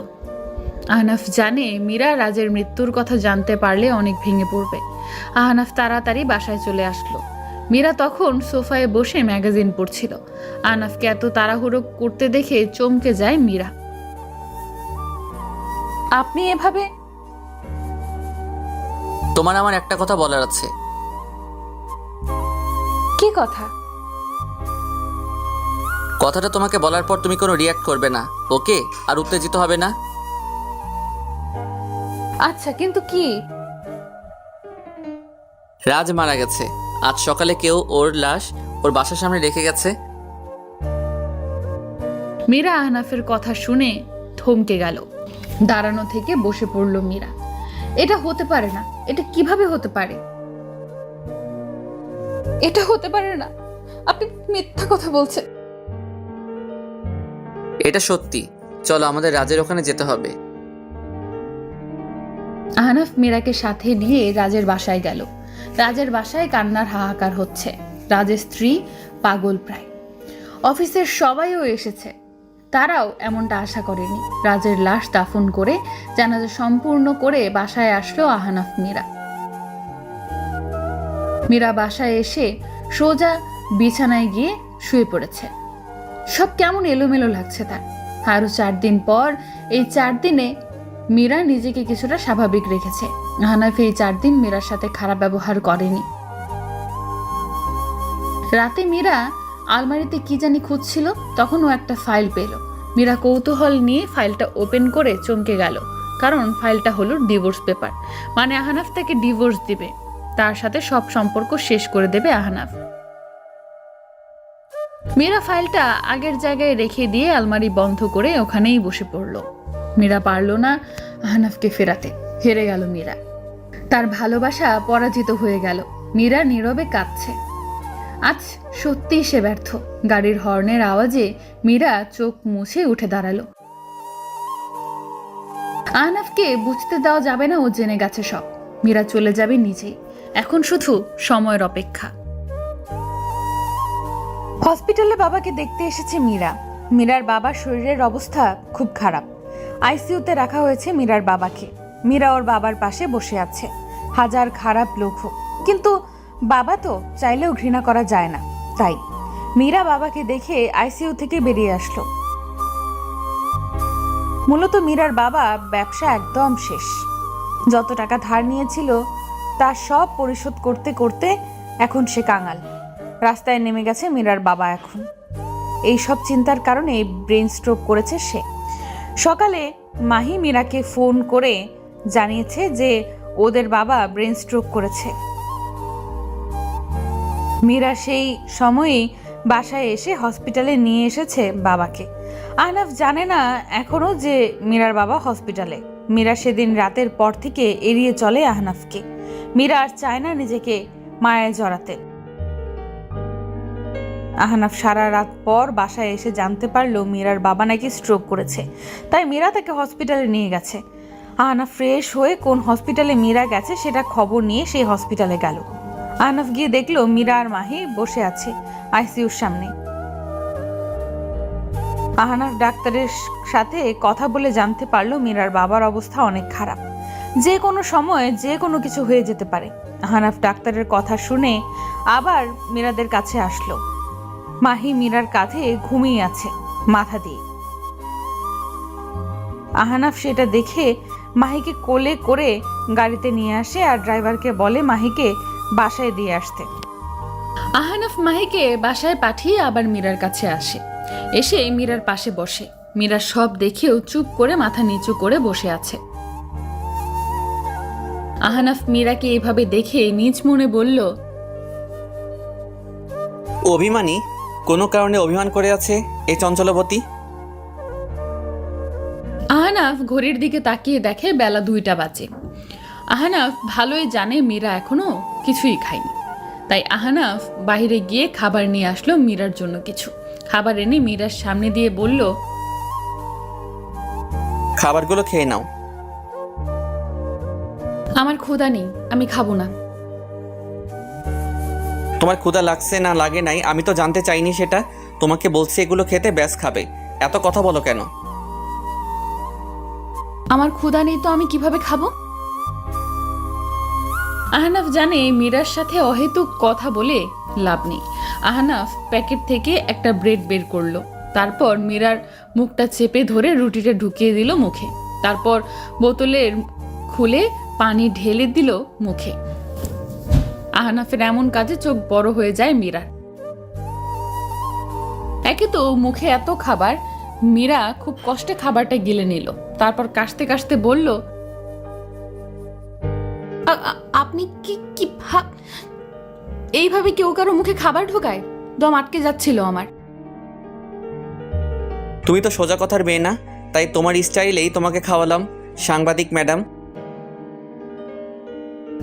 আহনাফ জানে মীরা রাজের মৃত্যুর কথা জানতে পারলে অনেক ভেঙে পড়বে। আহনাফ তাড়াতাড়ি বাসায় চলে আসলো। মীরা তখন সোফায় বসে ম্যাগাজিন পড়ছিল। আহনাফকে এত তাড়াহুড়ো করতে দেখে চমকে যায় মীরা। আপনি এভাবে? তোমার আমার একটা কথা বলার আছে। কি কথা? কথাটা তোমাকে বলার পর তুমি কোনো রিয়াক্ট করবে না, ওকে? আর উত্তেজিত হবে না। আচ্ছা, কিন্তু কি? রাজ মারা গেছে। আজ সকালে কেউ ওর লাশ ওর বাসার সামনে রেখে গেছে। মীরা আহনাফের কথা শুনে থমকে গেল। দাঁড়ানো থেকে বসে পড়ল মীরা। এটা হতে পারে না। এটা কিভাবে হতে পারে? এটা হতে পারে না। আপনি মিথ্যা কথা বলছেন। এটা সত্যি। চলো আমাদের রাজের ওখানে যেতে হবে। আহনাফ মীরাকে সাথে নিয়ে রাজের বাসায় গেল। রাজের বাসায় কান্নার হাহাকার হচ্ছে। রাজের স্ত্রী পাগল প্রায়। অফিসের সবাইও এসেছে। তারাও এমনটা আশা করেনি। রাজের লাশ দাফন করে জানাজা সম্পূর্ণ করে বাসায় আসলো আহনাফ মীরা। মীরা বাসায় এসে সোজা বিছানায় গিয়ে শুয়ে পড়েছে। সব কেমন এলোমেলো লাগছে তার। আরো 4 দিন পর, এই 4 দিনে মীরা নিজেকে কিছুটা স্বাভাবিক রেখেছে। আহনাফ এই 4 দিন মীরার সাথে খারাপ ব্যবহার করেনি। রাতে মীরা আলমারিতে কি জানি খুঁজছিল, তখন ও একটা ফাইল পেল। মীরা কৌতূহল নিয়ে ফাইলটা ওপেন করে চমকে গেল, কারণ ফাইলটা হলো ডিভোর্স পেপার। মানে আহনাফ তাকে ডিভোর্স দিবে, তার সাথে সব সম্পর্ক শেষ করে দেবে আহনাফ। মীরা ফাইলটা আগের জায়গায় রেখে দিয়ে আলমারি বন্ধ করে ওখানেই বসে পড়ল। মীরা পারল না আহনাফকে ফেরাতে। হেরে গেল মীরা। তার ভালোবাসা পরাজিত হয়ে গেল। মীরা নীরবে কাঁদছে। আজ সত্যিই সে ব্যর্থ। গাড়ির হর্নের আওয়াজে মীরা চোখ মুছে উঠে দাঁড়ালো। আহনাফকে বুঝতে দেওয়া যাবে না ও জেনে গেছে সব। মীরা চলে যাবে নিজেই। এখন শুধু সময়ের অপেক্ষা। হসপিটালে বাবাকে দেখতে এসেছে মীরা। মীরার বাবার শরীরের অবস্থা খুব খারাপ। আইসিইউতে রাখা হয়েছে মীরার বাবাকে। মীরা ওর বাবার পাশে বসে আছে। হাজার খারাপ লোক হোক, কিন্তু বাবা তো চাইলেও ঘৃণা করা যায় না। তাই মীরা বাবাকে দেখে আইসিইউ থেকে বেরিয়ে আসলো। মূলত মীরার বাবা ব্যবসা একদম শেষ। যত টাকা ধার নিয়েছিল তা সব পরিশোধ করতে করতে এখন সে কাঙাল। রাস্তায় নেমে গেছে মীরার বাবা। এখন এই সব চিন্তার কারণে ব্রেন স্ট্রোক করেছে সে। সকালে মাহি মীরাকে ফোন করে জানিয়েছে যে ওদের বাবা ব্রেন স্ট্রোক করেছে। মীরা সেই সময়েই বাসায় এসে হসপিটালে নিয়ে এসেছে বাবাকে। আহনাফ জানে না এখনো যে মীরার বাবা হসপিটালে। মীরা সেদিন রাতের পর থেকে এড়িয়ে চলে আহনাফকে। মীরা আর চায় না নিজেকে মায়ায় জড়াতে। আহনাফ সারা রাত পর বাসায় এসে জানতে পারলো মীরার বাবা নাকি স্ট্রোক করেছে, তাই মীরা তাকে হসপিটালে নিয়ে গেছে। আহনাফ ফ্রেশ হয়ে কোন হসপিটালে মীরা গেছে সেটা খবর নিয়ে সেই হসপিটালে গেল। আহনাফ গিয়ে দেখলো মীরা আর মাহি বসে আছে আইসিইউর সামনে। আহনাফ ডাক্তারের সাথে কথা বলে জানতে পারলো মীরার বাবার অবস্থা অনেক খারাপ, যে কোনো সময় যে কোনো কিছু হয়ে যেতে পারে। আহনাফ ডাক্তারের কথা শুনে আবার মীরাদের কাছে আসলো। মাহি মীরার কাঁধে ঘুমিয়ে আছে মাথা দিয়ে। আহনাফ সেটা দেখে মাহিকে কোলে করে গাড়িতে নিয়ে আসে আর ড্রাইভারকে বলে মাহিকে বাসায় দিয়ে আসতে। আহনাফ মাহিকে বাসায় পাঠিয়ে আবার মীরার কাছে আসে। এসে মীরার পাশে বসে। মীরা সব দেখেও চুপ করে মাথা নিচু করে বসে আছে। আহনাফ মীরাকে এভাবে দেখে নিজ মনে বলল, অভিমানী কোনো কারণে অভিমান করে আছে এই চঞ্চলবতী। আহনাফ ঘড়ির দিকে তাকিয়ে দেখে বেলা 2টা বাজে। আহনাফ ভালোই জানে মীরা এখনো কিছুই খায়নি, তাই আহনাফ বাইরে গিয়ে খাবার নিয়ে আসলো মীরার জন্য কিছু। খাবার এনে মীরার সামনে দিয়ে বলল, খাবারগুলো খেয়ে নাও। আমার ক্ষুধা নেই, আমি খাবো না। তোমার ক্ষুধা লাগছে না লাগে নাই আমি তো জানতে চাইনি সেটা। তোমাকে বলছি এগুলো খেতে ব্যাস খাবে, এত কথা বলো কেন? আমার ক্ষুধা নেই তো আমি কিভাবে খাবো? আহনাফ জানে মীরার সাথে অহেতুক কথা বলে লাভ নেই। আহনাফ প্যাকেট থেকে একটা ব্রেড বের করলো, তারপর মীরার মুখটা চেপে ধরে রুটিটা ঢুকিয়ে দিল মুখে, তারপর বোতলের খুলে পানি ঢেলে দিল মুখে। আহনাফের এমন কাজে চোখ বড় হয়ে যায় মীরার। একে তো মুখে এত খাবার, মীরা খুব কষ্টে খাবারটা গিলে নিল, তারপর কাশতে কাশতে বলল, আপনি কি এইভাবে কেউ কারো মুখে খাবার ঢোকায়? দম আটকে যাচ্ছিল আমার। তুমি তো সোজা কথার মেয়ে না, তাই তোমার স্টাইলেই তোমাকে খাওয়ালাম সাংবাদিক ম্যাডাম।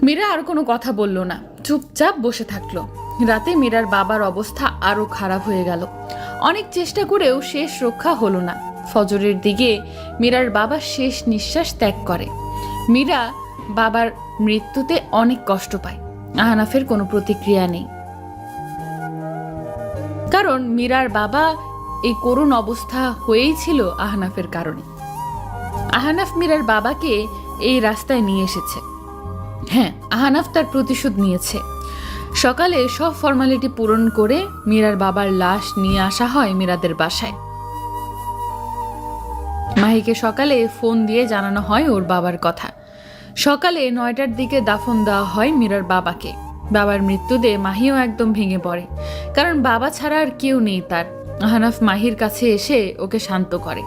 মীরা আর কোনো কথা বলল না, চুপচাপ বসে থাকলো। রাতে মীরার বাবার অবস্থা আরো খারাপ হয়ে গেল। অনেক চেষ্টা করেও শেষ রক্ষা হলো না। ফজরের দিকে মীরার বাবা শেষ নিঃশ্বাস ত্যাগ করে। মীরা বাবার মৃত্যুতে অনেক কষ্ট পায়। আহনাফের কোনো প্রতিক্রিয়া নেই, কারণ মীরার বাবা এই করুণ অবস্থা হয়েই ছিল আহনাফের কারণে। আহনাফ মীরার বাবাকে এই রাস্তায় নিয়ে এসেছে। হ্যাঁ, আহনাফ তার প্রতিশোধ নিয়েছে। সকালে সব ফর্মালিটি পূরণ করে মীরার বাবার লাশ নিয়ে আসা হয় মীরাদের বাসায়। মাহিকে সকালে ফোন দিয়ে জানানো হয় ওর বাবার কথা। সকালে 9টার দিকে দাফন দেওয়া হয় মীরার বাবাকে। বাবার মৃত্যুতে মাহিও একদম ভেঙে পড়ে, কারণ বাবা ছাড়া আর কেউ নেই তার। আহনাফ মাহির কাছে এসে ওকে শান্ত করে।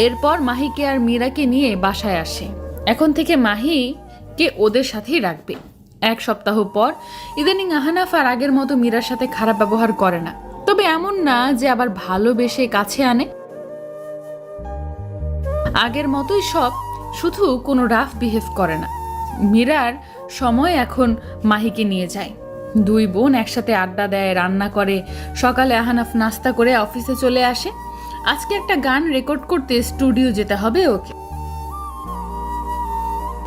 এরপর মাহিকে আর মীরাকে নিয়ে বাসায় আসে। এখন থেকে মাহিকে ওদের সাথেই রাখবে। 1 সপ্তাহ পর ইদানিং আহনাফ আর আগের মতো মীরার সাথে খারাপ ব্যবহার করে না, তবে এমন না যে আবার ভালোবেসে কাছে আনে। আগের মতোই সব, শুধু কোনো রাফ বিহেভ করে না। মীরার সময় এখন মাহিকে নিয়ে যায়। 2 বোন একসাথে আড্ডা দেয়, রান্না করে। সকালে আহনাফ নাস্তা করে অফিসে চলে আসে। আজকে একটা গান রেকর্ড করতে স্টুডিও যেতে হবে ওকে।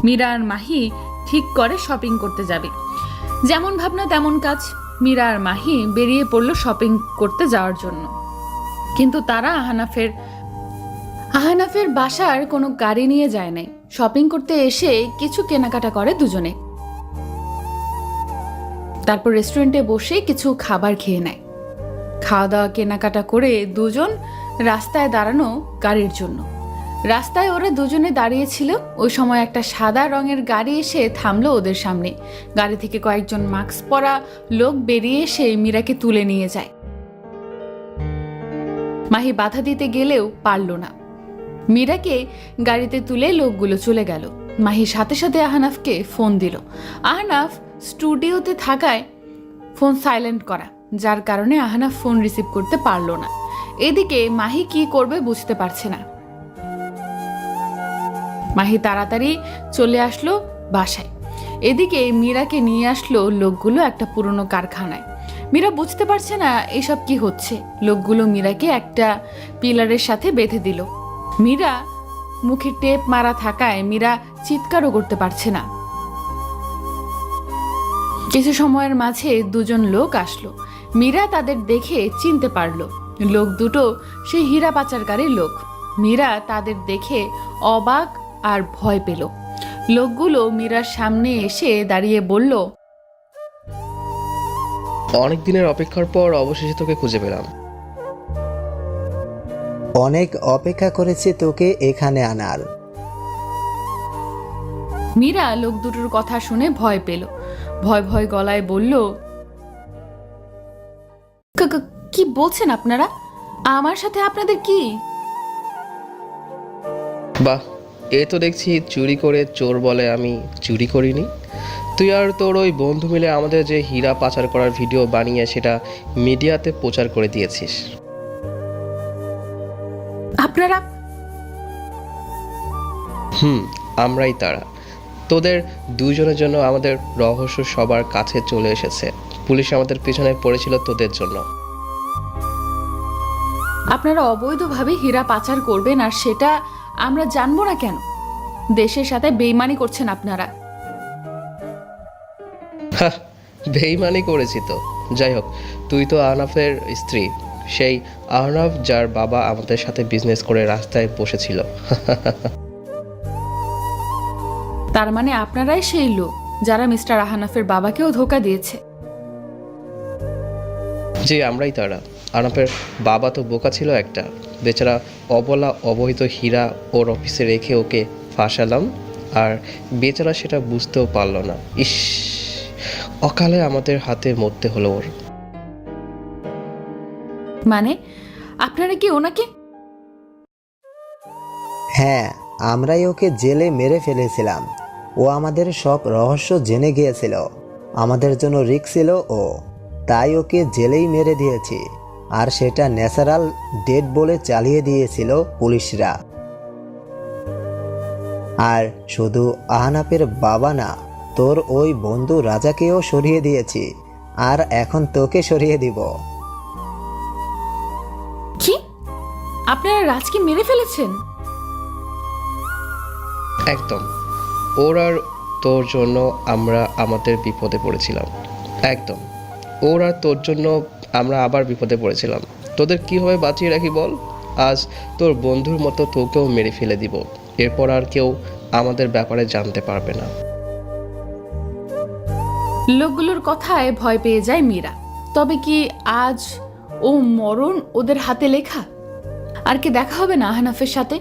মীরা আর মাহি ঠিক করে শপিং করতে যাবে। যেমন ভাবনা তেমন কাজ। মীরা আর মাহি বেরিয়ে পড়লো শপিং করতে যাওয়ার জন্য, কিন্তু তারা আহনাফের বাসার কোনো গাড়ি নিয়ে যায় নাই। শপিং করতে এসে কিছু কেনাকাটা করে দুজনে, তারপর রেস্টুরেন্টে বসে কিছু খাবার খেয়ে নেয়। খাওয়া দাওয়া কেনাকাটা করে দুজন রাস্তায় দাঁড়ানো গাড়ির জন্য। রাস্তায় ওরা দুজনে দাঁড়িয়েছিল। ওই সময় একটা সাদা রঙের গাড়ি এসে থামলো ওদের সামনে। গাড়ি থেকে কয়েকজন মাস্ক পরা লোক বেরিয়ে এসে মীরাকে তুলে নিয়ে যায়। মাহি বাধা দিতে গেলেও পারল না। মীরাকে গাড়িতে তুলে লোকগুলো চলে গেল। মাহি সাথে সাথে আহনাফকে ফোন দিল। আহনাফ স্টুডিওতে থাকায় ফোন সাইলেন্ট করা, যার কারণে আহনাফ ফোন রিসিভ করতে পারল না। এদিকে মাহি কি করবে বুঝতে পারছে না। মাহি তাড়াতাড়ি চলে আসলো বাসায়। এদিকে মীরাকে নিয়ে আসলো লোকগুলো একটা পুরনো কারখানায়। মীরা বুঝতে পারছে না এসব কি হচ্ছে। লোকগুলো মীরাকে একটা পিলারের সাথে বেঁধে দিল। মীরা মুখে টেপ মারা থাকায় মীরা চিৎকারও করতে পারছে না। কিছু সময়ের মাঝে দুজন লোক আসলো। মীরা তাদের দেখে চিনতে পারলো। লোক দুটো সেই হীরা পাচারকারীর লোক। মীরা তাদের দেখে অবাক আর ভয় পেল। লোকগুলো মীরার সামনে এসে দাঁড়িয়ে বলল, অনেক দিনের অপেক্ষার পর অবশেষে তোকে খুঁজে পেলাম। অনেক অপেক্ষা করেছি তোকে এখানে আনার। মীরা লোক দুটোর কথা শুনে ভয় পেল। ভয় ভয় গলায় বলল, কি বলছেন আপনারা? আমার সাথে আপনাদের কি? বাহ, এ তো দেখছি চুরি করে চোর বলে আমি চুরি করিনি। তুই আর তোর ওই বন্ধু মিলে আমাদের যে হীরা পাচার করার ভিডিও বানিয়ে সেটা মিডিয়াতে প্রচার করে দিয়েছিস। আপনারা? আমরাই তারা। তোদের দুজনের জন্য আমাদের রহস্য সবার কাছে চলে এসেছে। পুলিশ আমাদের পিছনে পড়েছিল তোদের জন্য। আপনারা অবৈধভাবে হীরা পাচার করবেন আর সেটা আমরা জানবো না কেন? দেশের সাথে বেইমানি করছেন আপনারা। বেইমানি করেছি তো। যাই হোক, তুই তো আহনাফের স্ত্রী, সেই আহনাফ যার বাবা আমাদের সাথে বিজনেস করে রাস্তায় বসেছিল। তার মানে আপনারাই সেই লোক যারা মিস্টার আহনাফের বাবাকেও ধোঁকা দিয়েছে। জি, আমরাই তারা। আহনাফের বাবা তো বোকা ছিল একটা, বেচারা অবলা অবৈধ হীরা ওর অফিসে রেখে ওকে ফাঁসালাম, আর বেচারা সেটা বুঝতেও পারলো না। ইস, অকালে আমাদের হাতে মরতে হলো ওর। মানে আপনারা কি ওনাকে? হ্যাঁ, আমরাই ওকে জেলে মেরে ফেলেছিলাম। ও আমাদের সব রহস্য জেনে গিয়েছিল। আমাদের জন্য রিস্ক ছিল ও, তাই ওকে জেলেই মেরে দিয়েছি। আর সেটা ন্যাচারাল ডেথ বলে চালিয়ে দিয়েছিল পুলিশরা। আর শুধু আহনাফের বাবা না, তোর ওই বন্ধু রাজাকেও সরিয়ে দিয়েছি, আর এখন তোকে সরিয়ে দিব। কি? আপনারা রাজকে মেরে ফেলেছেন? একদম। ওর আর তোর জন্য আমরা আমাদের বিপদে পড়েছিলাম। একদম, ওর আর তোর জন্য আমরা আবার বিপদে পড়েছিলাম। তোদের কীভাবে বাঁচিয়ে রাখি বল? আজ তোর বন্ধুর মতো তোকেও মেরে ফেলে দিব। এরপর আর কেউ আমাদের ব্যাপারে জানতে পারবে না। লোকগুলোর কথায় ভয় পেয়ে যায় মীরা। তবে কি আজ ও মরণ ওদের হাতে লেখা? আর কি দেখা হবে না আহনাফের সাথে?